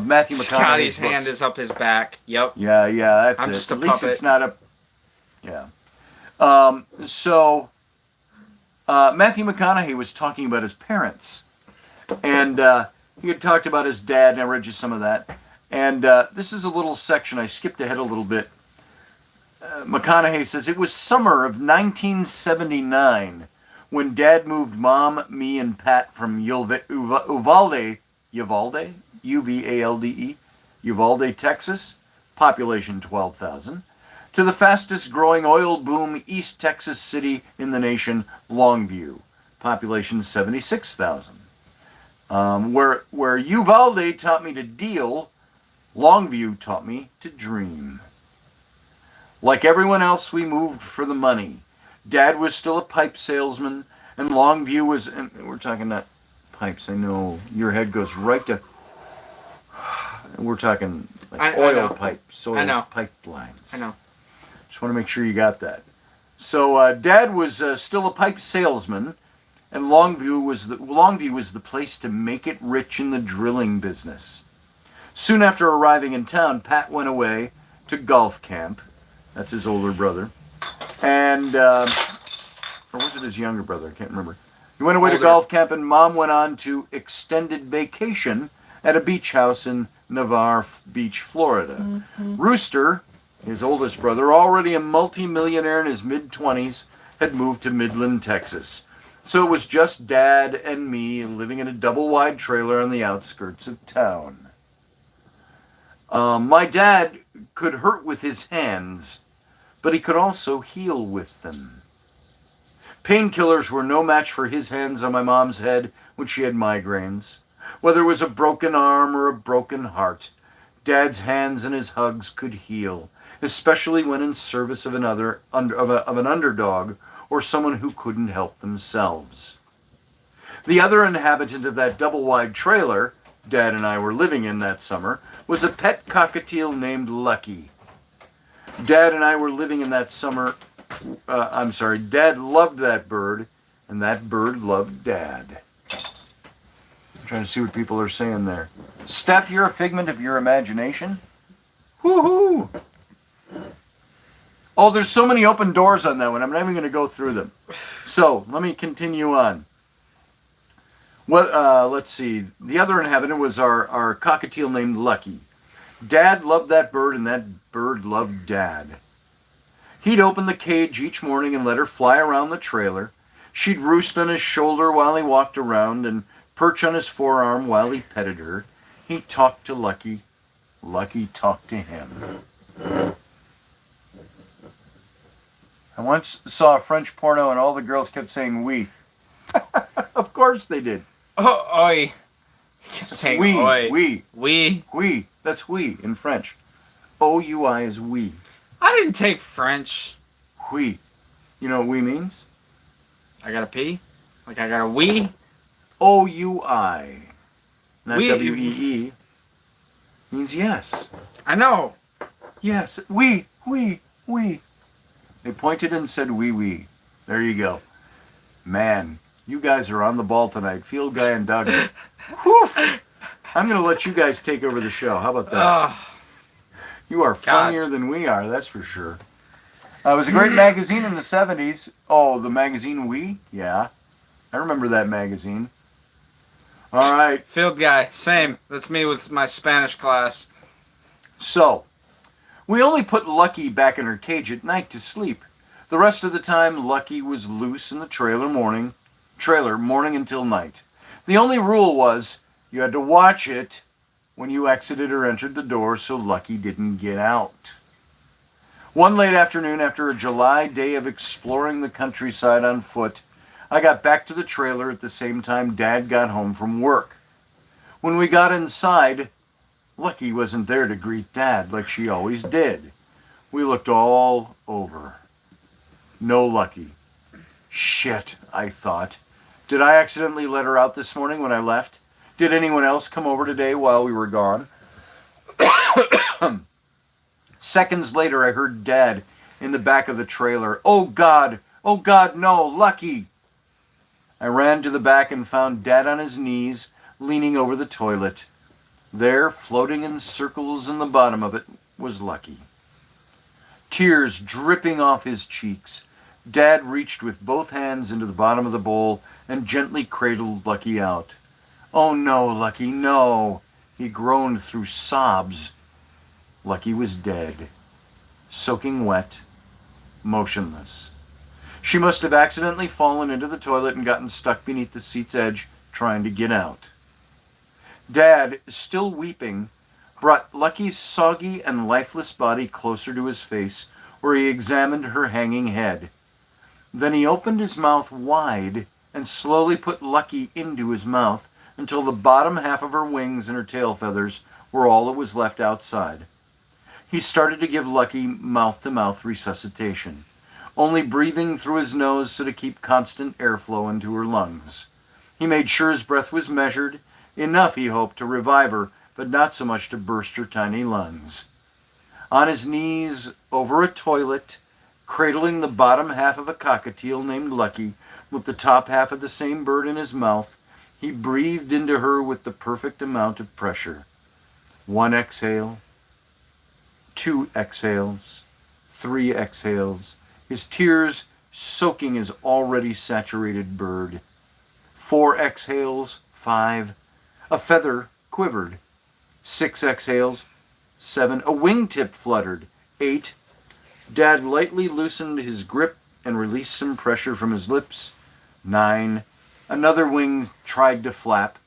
Matthew McConaughey's Scotty's books. hand is up his back. Yep. Yeah, that's I'm it. just a At least puppet. it's not a... Yeah. Matthew McConaughey was talking about his parents. And he had talked about his dad, and I read you some of that. And this is a little section. I skipped ahead a little bit. McConaughey says, it was summer of 1979 when Dad moved Mom, me, and Pat from Uvalde, U-V-A-L-D-E, Uvalde, Texas, population 12,000, to the fastest growing oil boom East Texas city in the nation, Longview, population 76,000. Where Uvalde taught me to deal, Longview taught me to dream. Like everyone else, we moved for the money. Dad was still a pipe salesman, and Longview was... And we're talking not pipes, I know. Your head goes right to... We're talking like I oil know. pipes, I know. pipelines. I know. Just want to make sure you got that. So Dad was still a pipe salesman, and Longview was the place to make it rich in the drilling business. Soon after arriving in town, Pat went away to golf camp. That's his older brother. And, or was it his younger brother? I can't remember. He went away to Older. golf camp, and Mom went on to extended vacation at a beach house in Navarre Beach, Florida. Mm-hmm. Rooster, his oldest brother, already a multi-millionaire in his mid-20s, had moved to Midland, Texas. So it was just Dad and me living in a double-wide trailer on the outskirts of town. My dad could hurt with his hands, but he could also heal with them. Painkillers were no match for his hands on my mom's head when she had migraines. Whether it was a broken arm or a broken heart, Dad's hands and his hugs could heal, especially when in service of an underdog or someone who couldn't help themselves. The other inhabitant of that double-wide trailer Dad and I were living in that summer was a pet cockatiel named Lucky. Dad and I were living in that summer... Dad loved that bird, and that bird loved Dad. I'm trying to see what people are saying there. Steph, you're a figment of your imagination? Woohoo! Oh, there's so many open doors on that one. I'm not even going to go through them. So, let me continue on. Well, let's see. The other inhabitant was our cockatiel named Lucky. Dad loved that bird, and that bird loved Dad. He'd open the cage each morning and let her fly around the trailer. She'd roost on his shoulder while he walked around and perch on his forearm while he petted her. He talked to Lucky. Lucky talked to him. I once saw a French porno and all the girls kept saying oui. Of course they did. Oh, oi. He kept saying Oui, oi. oui, Oui. oui. That's oui in French. O-U-I is oui. I didn't take French. Oui. You know what oui means? I gotta pee? Like I gotta wee? O-U-I. Not Oui. W-E-E. Means yes. I know. Yes. We. They pointed and said we. There you go. Man, you guys are on the ball tonight. Field Guy and Doug. Whew. I'm going to let you guys take over the show. How about that? You are funnier than we are, that's for sure. It was a great magazine in the 70s. Oh, the magazine We? Yeah. I remember that magazine. All right. Field Guy, same. That's me with my Spanish class. So, we only put Lucky back in her cage at night to sleep. The rest of the time, Lucky was loose in the trailer morning until night. The only rule was you had to watch it when you exited or entered the door so Lucky didn't get out. One late afternoon, after a July day of exploring the countryside on foot, I got back to the trailer at the same time Dad got home from work. When we got inside, Lucky wasn't there to greet Dad like she always did. We looked all over. No Lucky. Shit, I thought. Did I accidentally let her out this morning when I left? Did anyone else come over today while we were gone? Seconds later, I heard Dad in the back of the trailer. Oh God, no, Lucky. I ran to the back and found Dad on his knees, leaning over the toilet. There, floating in circles in the bottom of it, was Lucky. Tears dripping off his cheeks, Dad reached with both hands into the bottom of the bowl and gently cradled Lucky out. Oh no, Lucky, no. He groaned through sobs. Lucky was dead, soaking wet, motionless. She must have accidentally fallen into the toilet and gotten stuck beneath the seat's edge, trying to get out. Dad, still weeping, brought Lucky's soggy and lifeless body closer to his face, where he examined her hanging head. Then he opened his mouth wide and slowly put Lucky into his mouth until the bottom half of her wings and her tail feathers were all that was left outside. He started to give Lucky mouth-to-mouth resuscitation, only breathing through his nose so to keep constant airflow into her lungs. He made sure his breath was measured, enough, he hoped, to revive her, but not so much to burst her tiny lungs. On his knees, over a toilet, cradling the bottom half of a cockatiel named Lucky, with the top half of the same bird in his mouth, he breathed into her with the perfect amount of pressure. 1 exhale, 2 exhales, 3 exhales, his tears soaking his already saturated bird. 4 exhales, 5. A feather quivered. 6 exhales, 7. A wingtip fluttered. 8. Dad lightly loosened his grip and released some pressure from his lips. 9. Another wing tried to flap.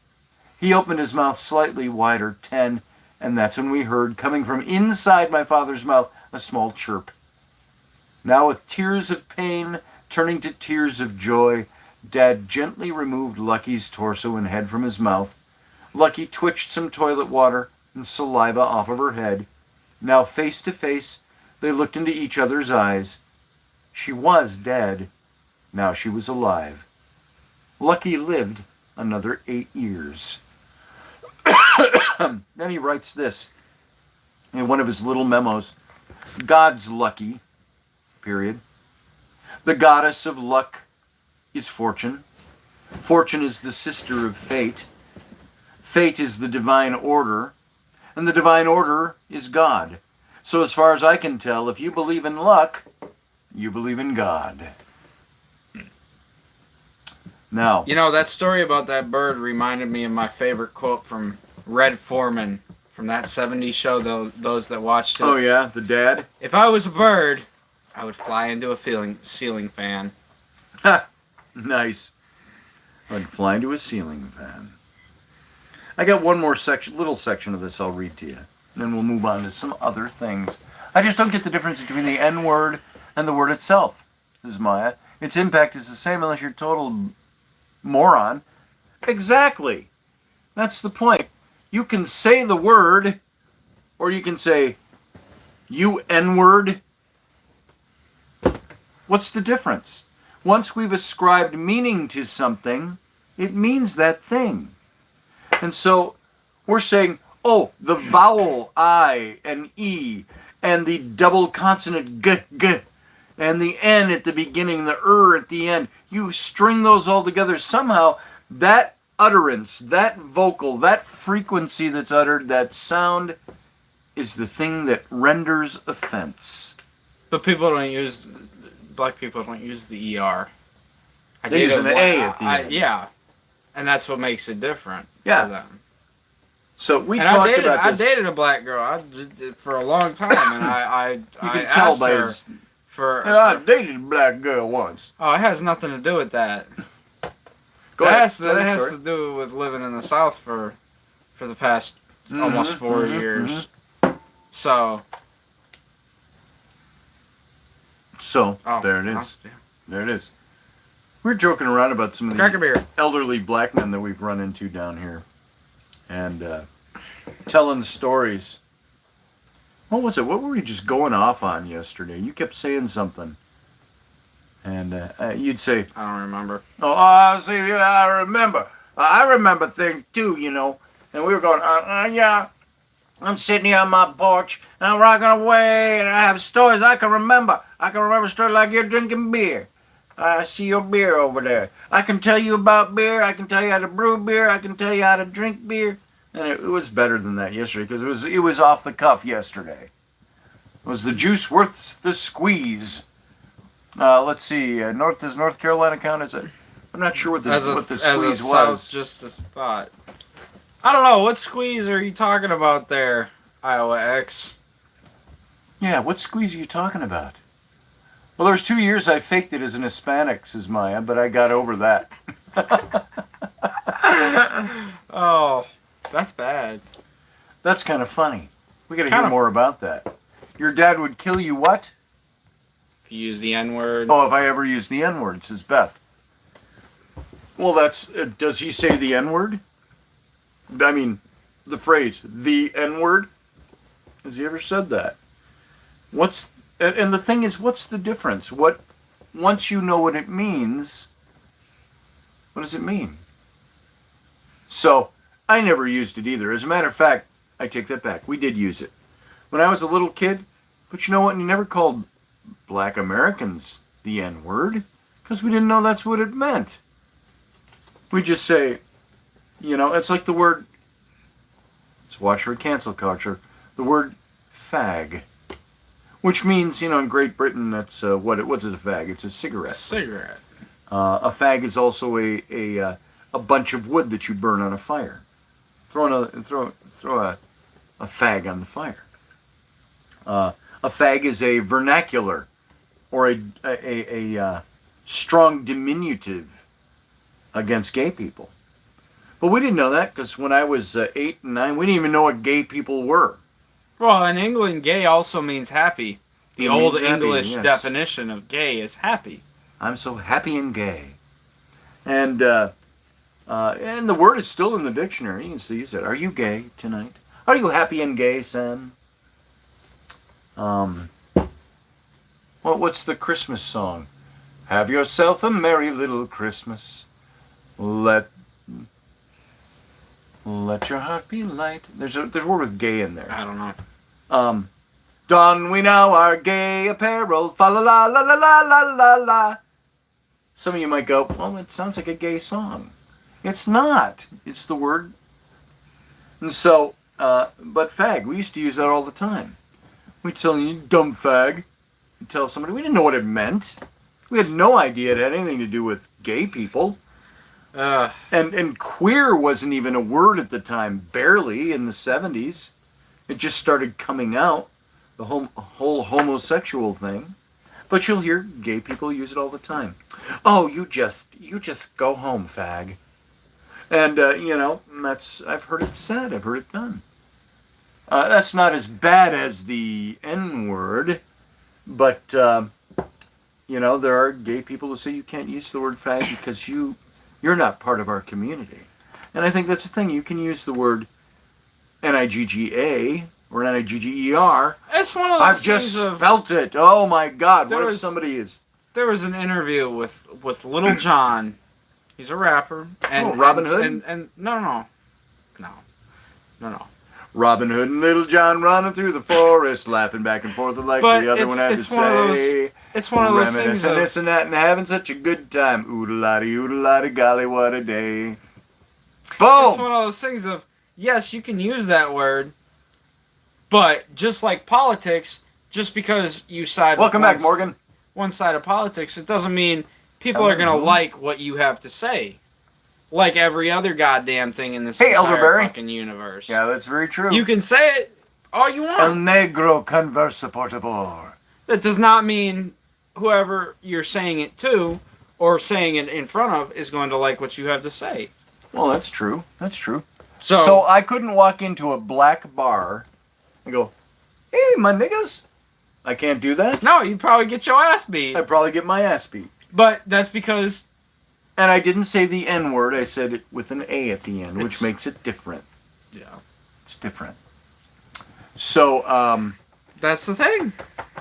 He opened his mouth slightly wider. 10. And that's when we heard, coming from inside my father's mouth, a small chirp. Now, with tears of pain turning to tears of joy, Dad gently removed Lucky's torso and head from his mouth. Lucky twitched some toilet water and saliva off of her head. Now, face to face, they looked into each other's eyes. She was dead. Now she was alive. Lucky lived another 8 years. Then he writes this in one of his little memos. God's Lucky, period. The goddess of luck is fortune. Fortune is the sister of fate. Fate is the divine order. And the divine order is God. So as far as I can tell, if you believe in luck, you believe in God. Now, you know, that story about that bird reminded me of my favorite quote from Red Foreman from that 70s show, those that watched it. Oh yeah, the dad? If I was a bird, I would fly into a ceiling fan. Ha! Nice. I'd fly into a ceiling fan. I got one more little section of this I'll read to you. Then we'll move on to some other things. I just don't get the difference between the N word and the word itself, says Maya. Its impact is the same unless you're a total moron. Exactly. That's the point. You can say the word, or you can say, you N-word. What's the difference? Once we've ascribed meaning to something, it means that thing. And so we're saying, Oh, the vowel I and E, and the double consonant g, and the N at the beginning, the at the end. You string those all together. Somehow, that utterance, that vocal, that frequency that's uttered, that sound, is the thing that renders offense. But black people don't use the ER. They use an A at the end. Yeah. And that's what makes it different Yeah. for them. So we talked about this. I dated a black girl for a long time, and I can tell by her his. for. I dated a black girl once. Oh, it has nothing to do with that. That has to do with living in the South for the past almost 4 years. So. There it is. There it is. We're joking around about some of the elderly black men that we've run into down here. And telling stories. What was it? What were we just going off on yesterday? You kept saying something. And you'd say... I don't remember. Oh, see, I remember. I remember things too, you know. And we were going, yeah. I'm sitting here on my porch, and I'm rocking away, and I have stories I can remember. I can remember stories like you're drinking beer. I see your beer over there. I can tell you about beer. I can tell you how to brew beer. I can tell you how to drink beer. And it was better than that yesterday because it was off the cuff yesterday. Was the juice worth the squeeze? Let's see. Does North Carolina count as a? I'm not sure what the squeeze was. Just a thought. I don't know. What squeeze are you talking about there, Iowa X? Yeah, what squeeze are you talking about? Well, there's 2 years I faked it as an Hispanic, says Maya, but I got over that. Oh, that's bad. That's kind of funny. We got to hear more about that. Your dad would kill you what? If you use the N-word. Oh, if I ever use the N-word, says Beth. Well, that's... does he say the N-word? I mean, the phrase, the N-word? Has he ever said that? And the thing is, what's the difference? Once you know what it means, what does it mean? So, I never used it either. As a matter of fact, I take that back. We did use it. When I was a little kid, but you know what? You never called black Americans the N-word, because we didn't know that's what it meant. We just say, it's like the word, let's watch for cancel culture, the word fag. Which means, in Great Britain, that's what is a fag? It's a cigarette. Cigarette. A fag is also a bunch of wood that you burn on a fire. Throw a fag on the fire. A fag is a vernacular or a strong diminutive against gay people. But we didn't know that because when I was 8 and 9, we didn't even know what gay people were. Well, in England, gay also means happy. The old English yes. definition of gay is happy. I'm so happy and gay. And the word is still in the dictionary. You can still use it. Are you gay tonight? Are you happy and gay, Sam? What's the Christmas song? Have yourself a merry little Christmas. Let your heart be light. There's a word with gay in there. I don't know. Don we now our gay apparel, fa la la la la la la la la. Some of you might go, well, it sounds like a gay song. It's not. It's the word. And so, but fag, we used to use that all the time. We'd tell you, dumb fag. We'd tell somebody, we didn't know what it meant. We had no idea it had anything to do with gay people. And queer wasn't even a word at the time, barely in the 70s. It just started coming out, the whole homosexual thing. But you'll hear gay people use it all the time. Oh, you just go home, fag. And, I've heard it said, I've heard it done. That's not as bad as the N-word, but, there are gay people who say you can't use the word fag because you're not part of our community. And I think that's the thing. You can use the word Nigga or Nigger. It's one of those I've just felt it. Oh my God! What if somebody is? There was an interview with Little John. He's a rapper. And Robin Hood. And no. Robin Hood and Little John running through the forest, laughing back and forth like But the other one had to say. It's one of those things Reminiscing of, this and that and having such a good time. Oodle-lotty, golly, what a day. it's Boom! one of those things of, yes, you can use that word, but just like politics, just because you side Welcome with back, Morgan. one side of politics, it doesn't mean people are going to like what you have to say. Like every other goddamn thing in this entire Elderberry. fucking universe. Yeah, that's very true. You can say it all you want. El negro conversa por favor. That does not mean whoever you're saying it to or saying it in front of is going to like what you have to say. Well, that's true. That's true. So, So I couldn't walk into a black bar and go, hey, my niggas. I can't do that. no, you'd probably get your ass beat. I'd probably get my ass beat. But that's because And I didn't say the N word. I said it with an A at the end, which It's- makes it different. yeah, It's different. So, that's the thing.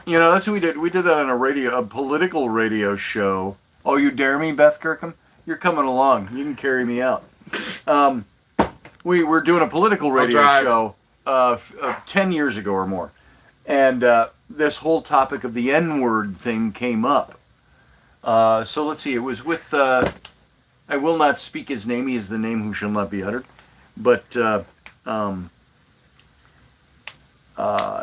you know, that's what we did. We did that on a political radio show. Oh, you dare me, Beth Kirkham? You're coming along. You can carry me out. We were doing a political radio drive. show 10 years ago or more. And this whole topic of the N-word thing came up. So let's see. It was with, I will not speak his name. He is the name who shall not be uttered. But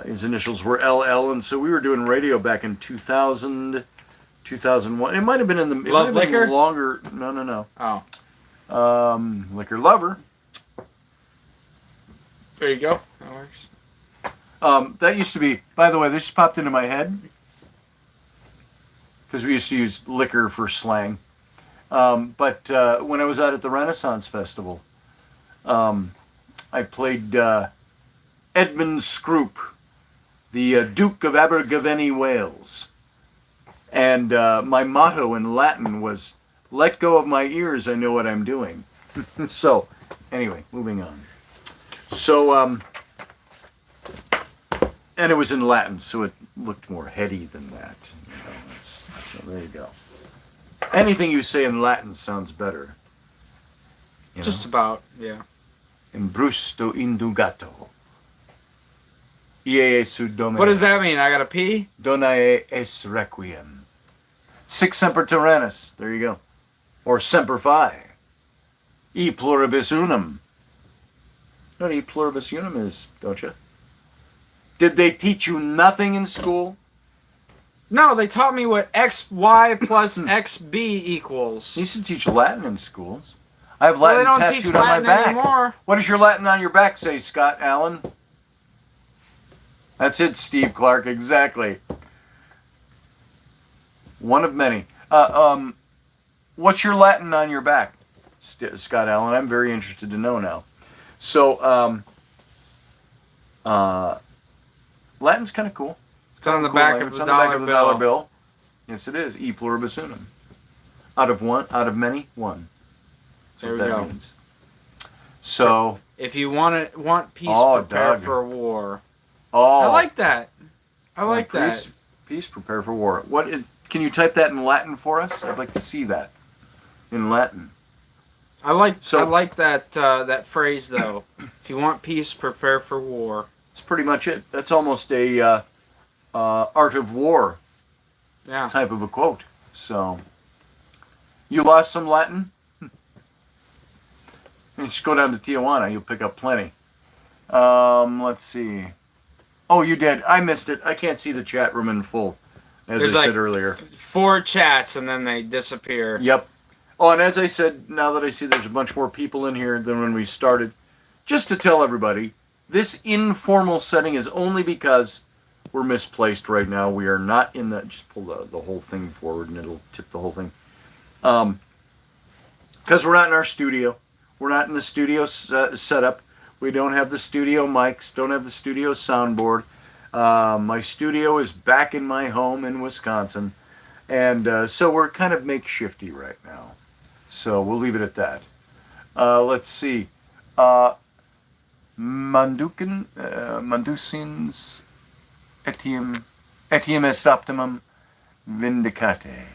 his initials were LL. And so we were doing radio back in 2000, 2001. It might have been in the... It Love might have been Liquor? longer. No. Oh, Liquor Lover. there you go. That works. That used to be, by the way, this just popped into my head because we used to use liquor for slang. But when I was out at the Renaissance Festival, I played Edmund Scroop, the Duke of Abergavenny, Wales. And my motto in Latin was, let go of my ears, I know what I'm doing. So, anyway, moving on. So, and it was in Latin, so it looked more heady than that. You know, so there you go. Anything you say in Latin sounds better. You know? Just about, yeah. Imbrusto indugato. Ie su domine. What does that mean? I gotta pee? Donae es requiem. Sic semper tyrannis. There you go. Or semper fi. E pluribus unum. You know what e pluribus unum is, don't you? Did they teach you nothing in school? No, they taught me what XY plus XB equals. You used to teach Latin in schools. I have Well, Latin they don't teach tattooed on my Latin back. anymore. What does your Latin on your back say, Scott Allen? That's it, Steve Clark. Exactly. One of many. What's your Latin on your back, Scott Allen? I'm very interested to know now. So, Latin's kind of cool. It's on the Cool back language. of It's the on dollar the bill. bill. Yes, it is. E pluribus unum. Out of one, out of many, one. That's There what we that go. means. So, If you want peace, Oh, prepare Doug. for war. oh, I like that. I like that. peace, peace, prepare for war. Can you type that in Latin for us? I'd like to see that in Latin. I like So- that that phrase though. If you want peace, prepare for war. That's pretty much it. That's almost a art of war Yeah. type of a quote. So, you lost some Latin? You just go down to Tijuana. You'll pick up plenty. Let's see. Oh, you did. I missed it. I can't see the chat room in full, as There's I like- said earlier. 4 chats and then they disappear. Yep. Oh, and as I said, now that I see there's a bunch more people in here than when we started, just to tell everybody, this informal setting is only because we're misplaced right now. We are not in the... Just pull the whole thing forward and it'll tip the whole thing. Because we're not in our studio. We're not in the studio setup. We don't have the studio mics, don't have the studio soundboard. My studio is back in my home in Wisconsin. And so we're kind of makeshifty right now. So we'll leave it at that. Let's see. Mandusins etiam est optimum vindicate.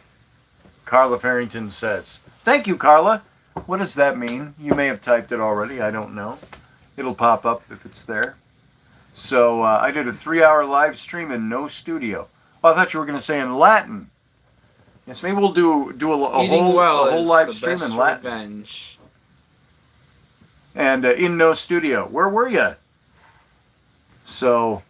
Carla Farrington says. Thank you, Carla. What does that mean? You may have typed it already. I don't know. It'll pop up if it's there. So I did a 3-hour live stream in no studio. Oh, I thought you were going to say in Latin. Yes, maybe we'll do a Eating whole well live is the stream best in Latin. revenge. And in no studio. Where were you? So,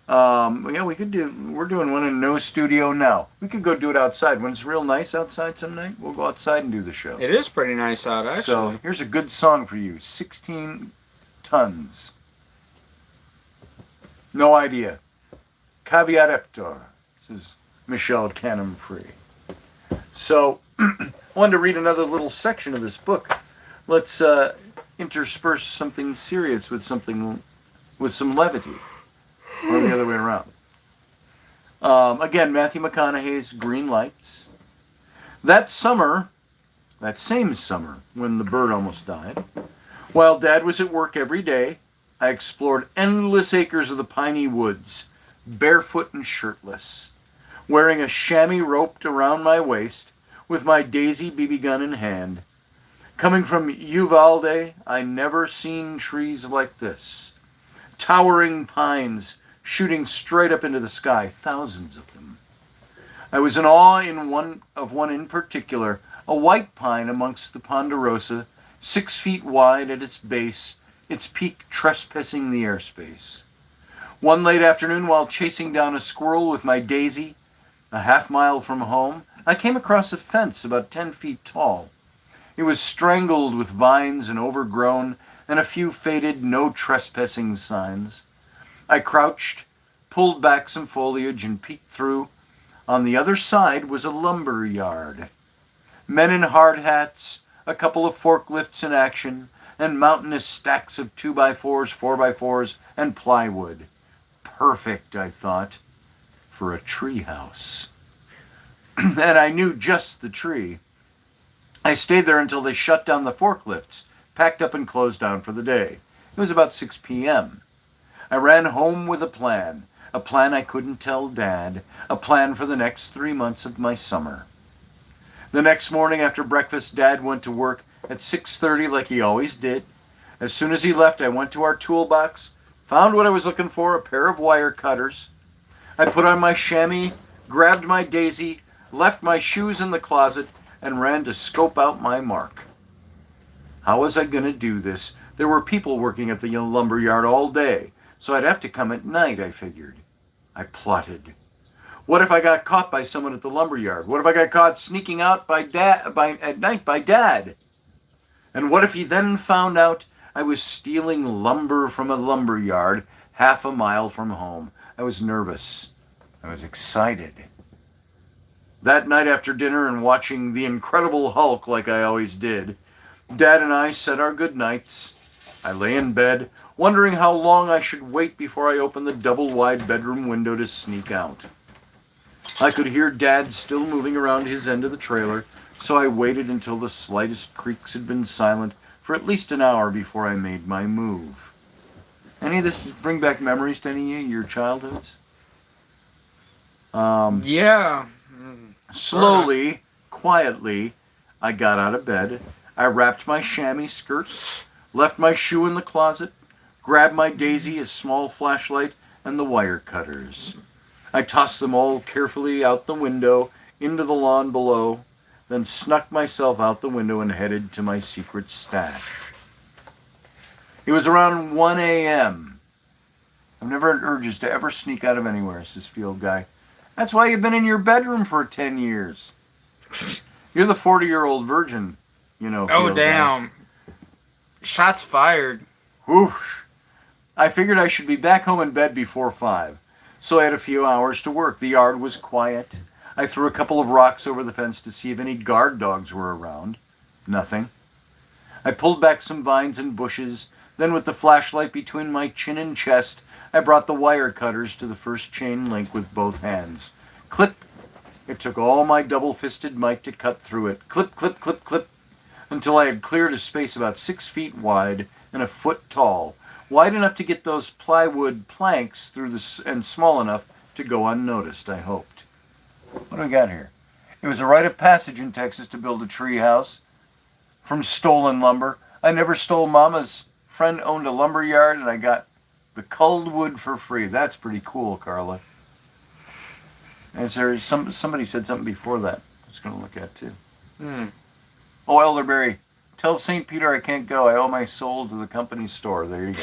yeah, we could do. We're doing one in no studio now. We could go do it outside when it's real nice outside some night. We'll go outside and do the show. It is pretty nice out, actually. So here's a good song for you. 16 tons. No idea. Caveat emptor. This is Michelle Cannon-Free. So, I wanted to read another little section of this book. Let's intersperse something serious with some levity, or the other way around. Again, Matthew McConaughey's Green Lights. That same summer, when the bird almost died, while Dad was at work every day, I explored endless acres of the piney woods, barefoot and shirtless, wearing a chamois roped around my waist, with my Daisy BB gun in hand. Coming from Uvalde, I never seen trees like this. Towering pines shooting straight up into the sky, thousands of them. I was in awe of one in particular, a white pine amongst the ponderosa, 6 feet wide at its base, its peak trespassing the airspace. One late afternoon, while chasing down a squirrel with my Daisy, a half-mile from home, I came across a fence about 10 feet tall. It was strangled with vines and overgrown, and a few faded no trespassing signs. I crouched, pulled back some foliage, and peeked through. On the other side was a lumber yard. Men in hard hats, a couple of forklifts in action, and mountainous stacks of 2x4s, 4x4s, and plywood. Perfect, I thought, for a tree house. And I knew just the tree. I stayed there until they shut down the forklifts, packed up and closed down for the day. It was about 6 p.m. I ran home with a plan I couldn't tell Dad, a plan for the next 3 months of my summer. The next morning after breakfast, Dad went to work at 6:30 like he always did. As soon as he left, I went to our toolbox, found what I was looking for, a pair of wire cutters. I put on my chamois, grabbed my Daisy, left my shoes in the closet, and ran to scope out my mark. How was I going to do this? There were people working at the lumber yard all day, so I'd have to come at night, I figured. I plotted. What if I got caught by someone at the lumber yard? What if I got caught sneaking out at night by Dad? And what if he then found out I was stealing lumber from a lumber yard half a mile from home? I was nervous. I was excited. That night after dinner and watching The Incredible Hulk like I always did, Dad and I said our good nights. I lay in bed, wondering how long I should wait before I opened the double-wide bedroom window to sneak out. I could hear Dad still moving around his end of the trailer, so I waited until the slightest creaks had been silent for at least an hour before I made my move. Any of this bring back memories to any of your childhoods? Yeah. Slowly, quietly, I got out of bed. I wrapped my chamois skirt, left my shoe in the closet, grabbed my Daisy, a small flashlight, and the wire cutters. I tossed them all carefully out the window into the lawn below, then snuck myself out the window and headed to my secret stash. It was around 1 a.m. I've never had urges to ever sneak out of anywhere, says Field Guy. That's why you've been in your bedroom for 10 years. You're the 40-year-old virgin, you know. Oh, damn. Shots fired. Whoosh. I figured I should be back home in bed before 5, so I had a few hours to work. The yard was quiet. I threw a couple of rocks over the fence to see if any guard dogs were around. Nothing. I pulled back some vines and bushes. Then with the flashlight between my chin and chest, I brought the wire cutters to the first chain link with both hands. Clip. It took all my double-fisted might to cut through it. Clip, clip, clip, clip, until I had cleared a space about 6 feet wide and a foot tall, wide enough to get those plywood planks through and small enough to go unnoticed, I hoped. What do we got here? It was a rite of passage in Texas to build a tree house from stolen lumber. I never stole Mama's friend owned a lumber yard, and I got The culled wood for free. That's pretty cool, Carla. And there somebody said something before that I was going to look at too. Oh, Elderberry. Tell St. Peter I can't go. I owe my soul to the company store. There you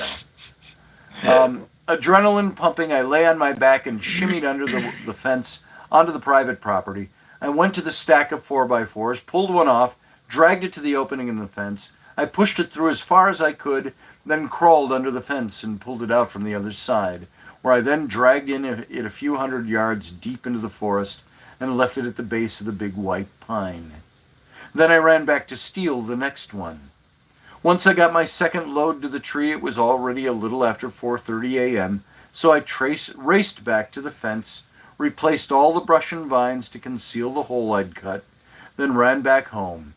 go. Adrenaline pumping, I lay on my back and shimmied under the fence onto the private property. I went to the stack of 4x4s, pulled one off, dragged it to the opening in the fence. I pushed it through as far as I could, then crawled under the fence and pulled it out from the other side, where I then dragged it a few hundred yards deep into the forest and left it at the base of the big white pine. Then I ran back to steal the next one. Once I got my second load to the tree, it was already a little after 4:30 a.m., so I raced back to the fence, replaced all the brush and vines to conceal the hole I'd cut, then ran back home.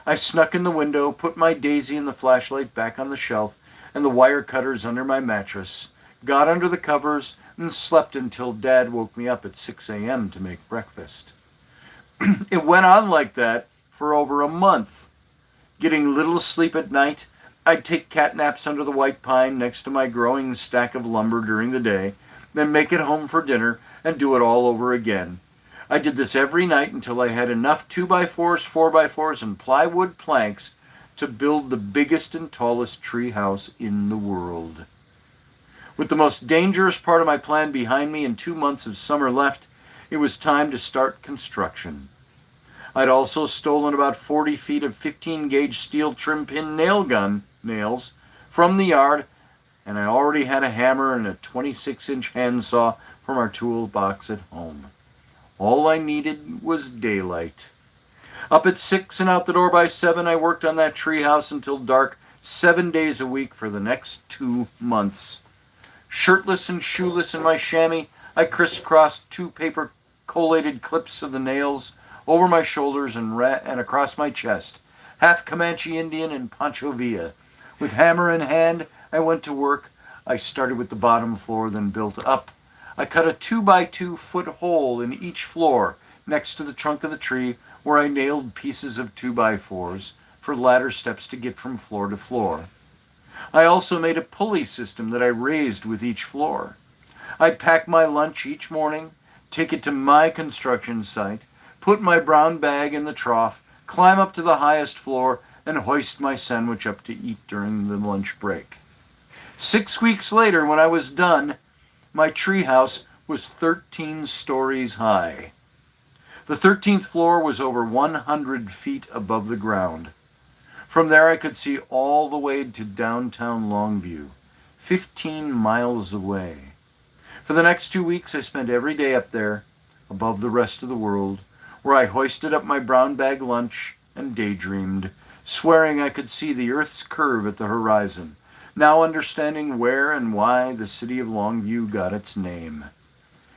I snuck in the window, put my daisy and the flashlight back on the shelf and the wire cutters under my mattress, got under the covers, and slept until Dad woke me up at 6 a.m. to make breakfast. It went on like that for over a month. Getting little sleep at night, I'd take cat naps under the white pine next to my growing stack of lumber during the day, then make it home for dinner and do it all over again. I did this every night until I had enough 2x4s, 4x4s, and plywood planks to build the biggest and tallest tree house in the world. With the most dangerous part of my plan behind me and 2 months of summer left, it was time to start construction. I'd also stolen about 40 feet of 15-gauge steel trim pin nail gun nails from the yard, and I already had a hammer and a 26-inch handsaw from our toolbox at home. All I needed was daylight. Up at 6 and out the door by 7, I worked on that treehouse until dark, 7 days a week for the next 2 months. Shirtless and shoeless in my chamois, I crisscrossed 2 paper collated clips of the nails over my shoulders and across my chest, half Comanche Indian and Pancho Villa. With hammer in hand, I went to work. I started with the bottom floor, then built up. I cut a 2x2 foot hole in each floor next to the trunk of the tree where I nailed pieces of 2x4s for ladder steps to get from floor to floor. I also made a pulley system that I raised with each floor. I'd pack my lunch each morning, take it to my construction site, put my brown bag in the trough, climb up to the highest floor, and hoist my sandwich up to eat during the lunch break. 6 weeks later, when I was done, my treehouse was 13 stories high. The 13th floor was over 100 feet above the ground. From there I could see all the way to downtown Longview, 15 miles away. For the next 2 weeks I spent every day up there, above the rest of the world, where I hoisted up my brown bag lunch and daydreamed, swearing I could see the earth's curve at the horizon, now understanding where and why the city of Longview got its name.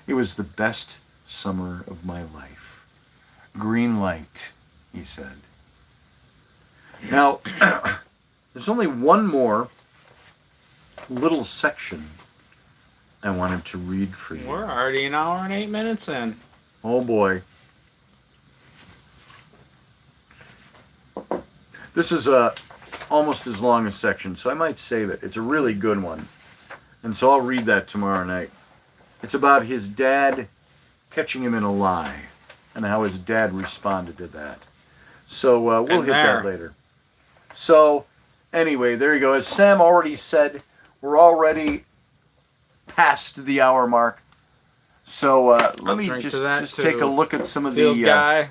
It was the best summer of my life. Green light, he said. Now, there's only one more little section I wanted to read for you. We're already an hour and 8 minutes in. Oh boy. This is almost as long a section, so I might save it. It's a really good one. And so I'll read that tomorrow night. It's about his dad catching him in a lie and how his dad responded to that. So we'll hit that later. So anyway, there you go. As Sam already said, we're already past the hour mark. So let me just take a look at some of Field the... guy.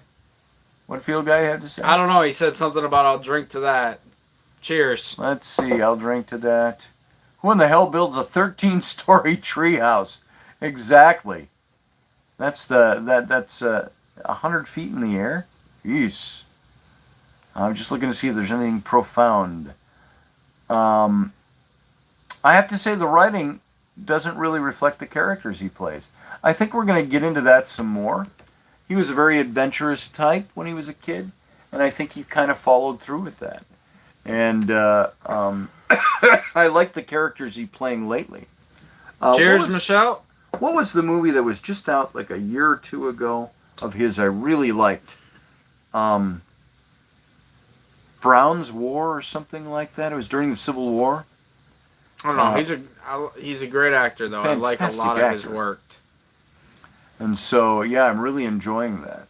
What field guy had to say? I don't know. He said something about I'll drink to that. Cheers. Let's see. I'll drink to that. Who in the hell builds a 13-story treehouse? Exactly. That's 100 feet in the air. Yeesh. I'm just looking to see if there's anything profound. I have to say the writing doesn't really reflect the characters he plays. I think we're going to get into that some more. He was a very adventurous type when he was a kid, and I think he kind of followed through with that. And I like the characters he's playing lately. Cheers, Michelle. What was the movie that was just out like a year or two ago of his I really liked? Brown's War or something like that. It was during the Civil War. I don't know. He's a great actor, though. I like a lot of his work. And so, yeah, I'm really enjoying that.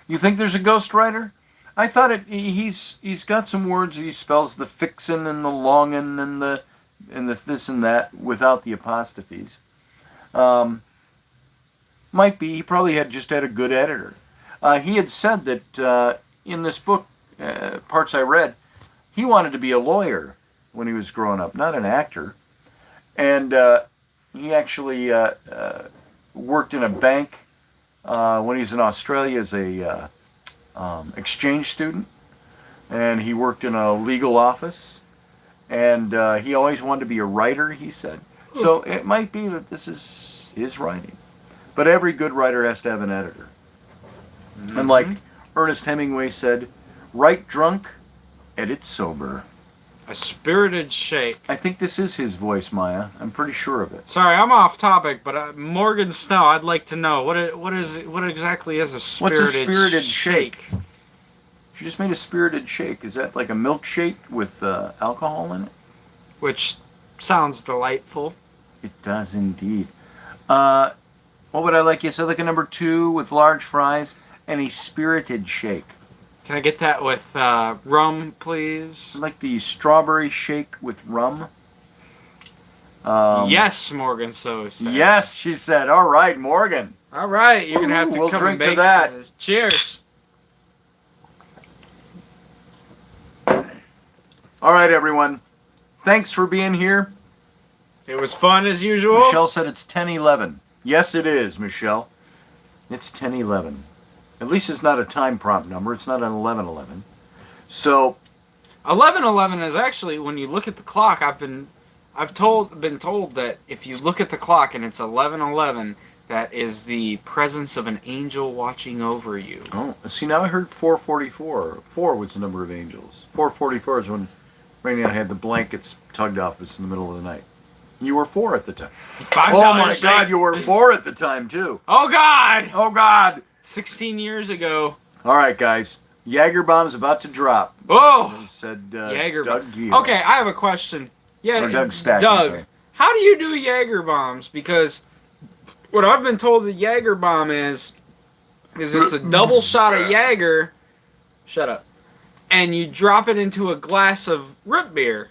You think there's a ghostwriter? I thought he's got some words. He spells the fixin' and the longin' and the this and that without the apostrophes. Might be. He probably just had a good editor. He had said that in this book, parts I read, he wanted to be a lawyer when he was growing up, not an actor. And he actually worked in a bank when he was in Australia as a exchange student, and he worked in a legal office, and he always wanted to be a writer, he said. So it might be that this is his writing. But every good writer has to have an editor. Mm-hmm. And like Ernest Hemingway said, write drunk, edit sober. A spirited shake. I think this is his voice, Maya. I'm pretty sure of it. Sorry, I'm off topic, but Morgan Snow, I'd like to know what exactly is a spirited shake? What's a spirited shake? She just made a spirited shake. Is that like a milkshake with alcohol in it? Which sounds delightful. It does indeed. What would I like? Yes, I'd like a number 2 with large fries and a spirited shake. Can I get that with rum, please? I'd like the strawberry shake with rum. Yes, Morgan so said. Yes, she said. All right, Morgan. All right, you're going to have to we'll come drink and to that. Cheers. All right, everyone. Thanks for being here. It was fun as usual. Michelle said it's 10:11. Yes, it is, Michelle. It's 10:11. At least it's not a time prompt number. It's not an 11:11. So 11:11 is actually, when you look at the clock, been told that if you look at the clock and it's 11:11, that is the presence of an angel watching over you. Oh, see, now I heard 4:44. 4 was the number of angels. 4:44 is when Rainey and I had the blankets tugged off us in the middle of the night. You were 4 at the time. Oh my God, you were 4 at the time too. Oh God! Oh God! 16 years ago. All right, guys. Jaeger bomb's about to drop. Oh! Said Jaeger Doug Giel. Okay, I have a question. Yeah, or Doug Stack. Doug, how do you do Jaeger bombs? Because what I've been told the Jaeger bomb is it's a double shot of Jaeger. Shut up. And you drop it into a glass of root beer.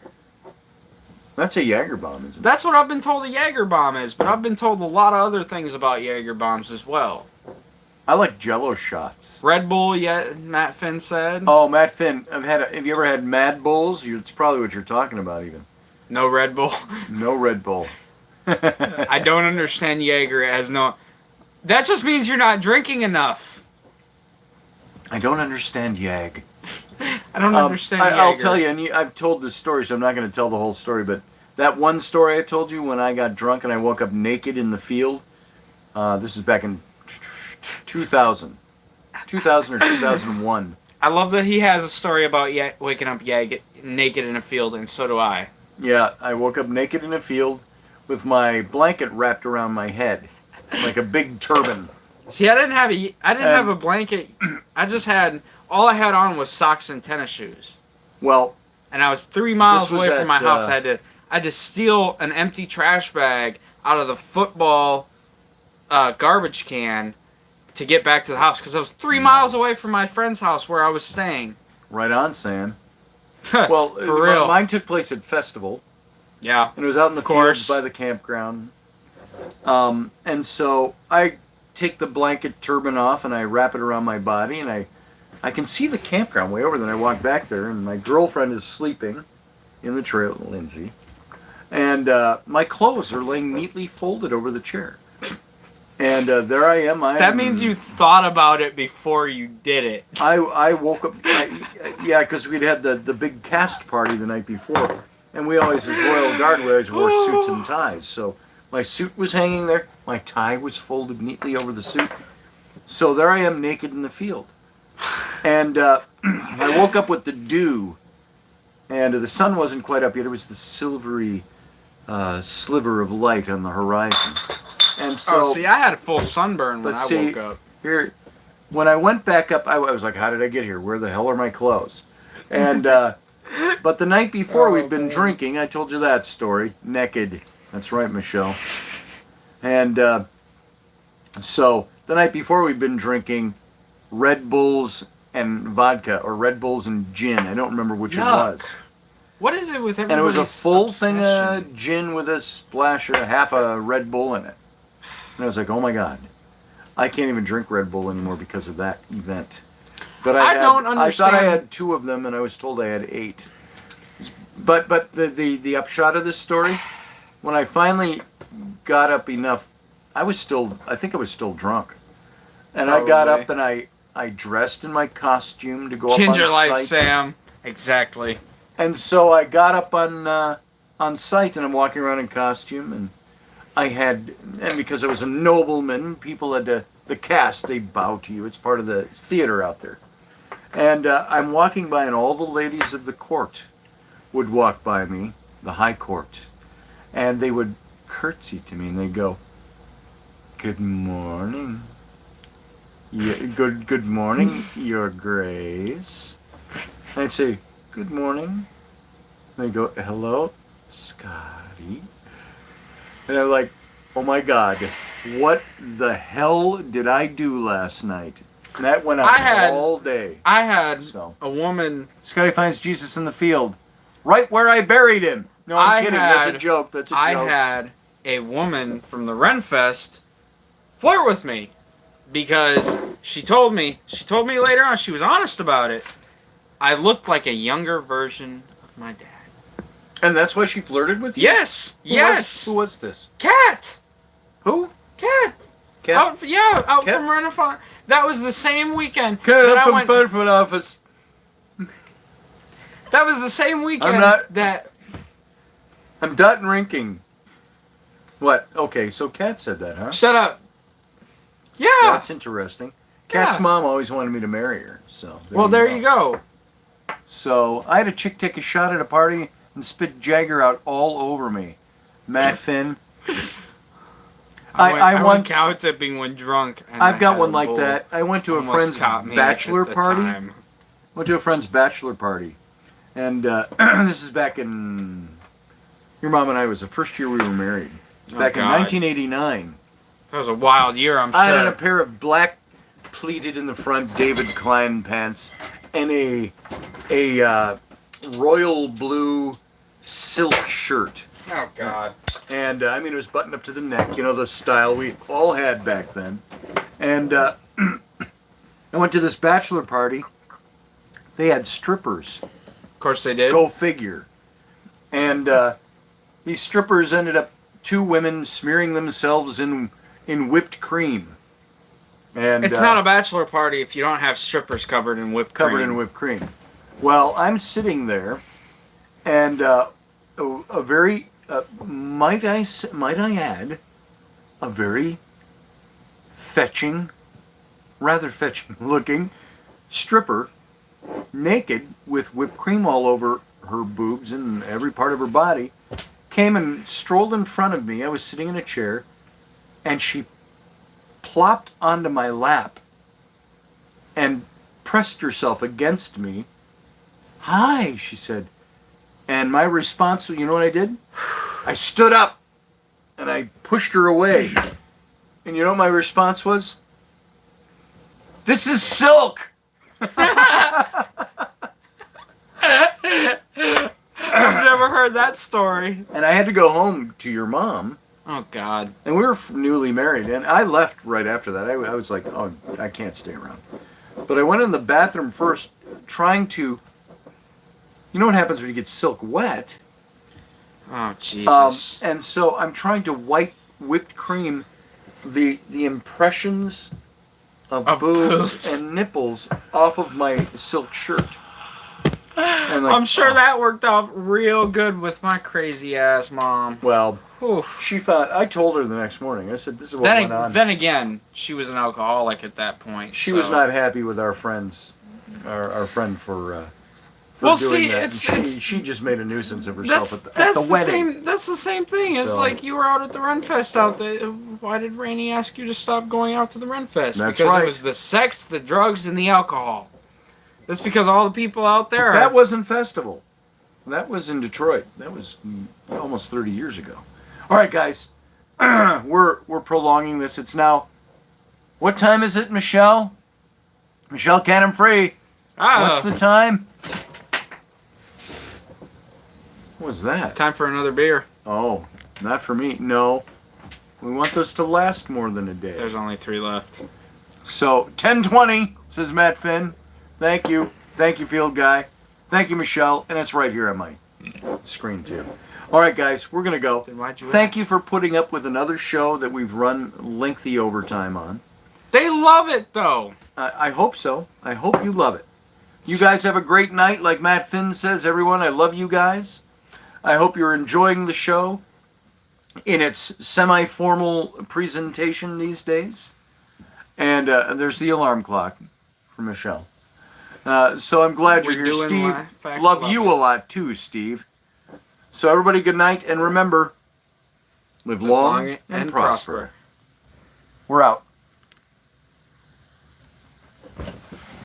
That's a Jaeger bomb, isn't it? That's what I've been told the Jaeger bomb is, but I've been told a lot of other things about Jaeger bombs as well. I like Jello shots. Red Bull, yeah, Matt Finn said. Oh, Matt Finn, have you ever had Mad Bulls? It's probably what you're talking about, even. No Red Bull. No Red Bull. I don't understand Jaeger as no. That just means you're not drinking enough. I don't understand Jag. I don't understand Jaeger. I'll tell you, and I've told this story, so I'm not going to tell the whole story, but that one story I told you when I got drunk and I woke up naked in the field, this is back in 2000 or 2001. I love that he has a story about waking up naked in a field, and so do I. Yeah, I woke up naked in a field with my blanket wrapped around my head, like a big turban. See, I didn't have a blanket. All I had on was socks and tennis shoes. Well, and I was 3 miles away from my house. I had to steal an empty trash bag out of the football garbage can to get back to the house because I was 3 miles away from my friend's house where I was staying. Right on, Sam. Well, for real. Mine took place at Festival. Yeah. And it was out in the fields by the campground. And so I take the blanket turban off and I wrap it around my body and I can see the campground way over there. And I walk back there and my girlfriend is sleeping in the trail, Lindsay. And my clothes are laying neatly folded over the chair. And there I am. That means you thought about it before you did it. I woke up, yeah, because we'd had the big cast party the night before. And we always, as Royal Guard, we always wore suits and ties. So my suit was hanging there. My tie was folded neatly over the suit. So there I am naked in the field. And I woke up with the dew. And the sun wasn't quite up yet. It was the silvery sliver of light on the horizon. And so, see, I had a full sunburn when I woke up. Here, when I went back up, I was like, how did I get here? Where the hell are my clothes? And But the night before, Oh, we'd been man. drinking. I told you that story. Naked. That's right, Michelle. And so the night before, we'd been drinking Red Bulls and vodka, or Red Bulls and gin. I don't remember which it was. What is it with everybody? And it was a full thing of gin with a splash of half a Red Bull in it. And I was like, oh my God. I can't even drink Red Bull anymore because of that event. But I don't I thought I understand. had 2 of them, and I was told I had 8. But the upshot of this story, when I finally got up enough, I think I was still drunk. And I got up and I dressed in my costume to go up Ginger on life, site. Sam. Exactly. And so I got up on site, and I'm walking around in costume, and because I was a nobleman, people had the cast, they bow to you. It's part of the theater out there. And I'm walking by, and all the ladies of the court would walk by me, the high court, and they would curtsy to me, and they'd go, "Good morning. Yeah, good morning, Your Grace." And I'd say, "Good morning." And they go, "Hello, Scotty." And I'm like, oh my God, what the hell did I do last night? And that went on all day. I had So a woman. Scotty finds Jesus in the field, right where I buried him. No, I'm kidding. That's a joke. That's a joke. I had a woman from the Renfest flirt with me because she told me later on, she was honest about it, I looked like a younger version of my dad. And that's why she flirted with you? Yes. Who was this? Cat. Who? Cat. Cat? Out Cat? from Renaissance. That was the same weekend. Cat that up I from went- Fairfield office. That was the same weekend that. I'm done drinking. What? Okay, so Kat said that, huh? Shut up. Yeah. That's interesting. Kat's Yeah. mom always wanted me to marry her, so. There you go. So I had a chick take a shot at a party and spit Jagger out all over me. Matt Finn. I went once. cow tipping when drunk. And I've I got had one a like bull that. I went to a almost friend's caught me bachelor at the party. time. Went to a friend's bachelor party, and this is back in. Your mom and I was the first year we were married. It was back in God. 1989. That was a wild year, I'm sure. I had a pair of black pleated in the front David Klein pants and a royal blue silk shirt. Oh, God. And I mean, it was buttoned up to the neck, you know, the style we all had back then. And I went to this bachelor party. They had strippers. Of course they did. Go figure. And these strippers ended up 2 women smearing themselves in whipped cream. And It's not a bachelor party if you don't have strippers covered in whipped cream. covered in whipped cream. Well, I'm sitting there, and a very might I add, a very rather fetching looking stripper, naked with whipped cream all over her boobs and every part of her body, came and strolled in front of me. I was sitting in a chair, and she plopped onto my lap and pressed herself against me. "Hi," she said. And my response, you know what I did? I stood up and I pushed her away. And you know what my response was? "This is silk!" I've never heard that story. And I had to go home to your mom. Oh, God. And we were newly married. And I left right after that. I was like, oh, I can't stay around. But I went in the bathroom first, trying to... You know what happens when you get silk wet? Oh, Jesus. And so I'm trying to wipe whipped cream the impressions of boobs and nipples off of my silk shirt. And like, I'm sure that worked out real good with my crazy ass mom. Well, Oof. she found. I told her the next morning. I said, "This is what went on." Then again, she was an alcoholic at that point. She so. was not happy with our friends, our friend for Well, doing see, that. it's she just made a nuisance of herself at the that's wedding. That's the same thing. It's So- like you were out at the Renfest out there. Why did Rainey ask you to stop going out to the Renfest? That's because right. it was the sex, the drugs, and the alcohol. That's because all the people out there. That wasn't festival. That was in Detroit. That was almost 30 years ago. All right, guys. we're prolonging this. It's now... What time is it, Michelle? Michelle Cannon Free. What's the time? What was that? Time for another beer. Oh, not for me. No. We want this to last more than a day. There's only 3 left. So, 10:20, says Matt Finn. Thank you. Thank you, Field Guy. Thank you, Michelle. And it's right here on my screen, too. All right, guys, we're going to go. Then why'd you Thank ask? you for putting up with another show that we've run lengthy overtime on. They love it, though. I hope so. I hope you love it. You guys have a great night. Like Matt Finn says, everyone, I love you guys. I hope you're enjoying the show in its semi-formal presentation these days. And there's the alarm clock for Michelle. So I'm glad you're here, Steve. Love you a lot too, Steve. So everybody, good night. And remember, live long and prosper. We're out.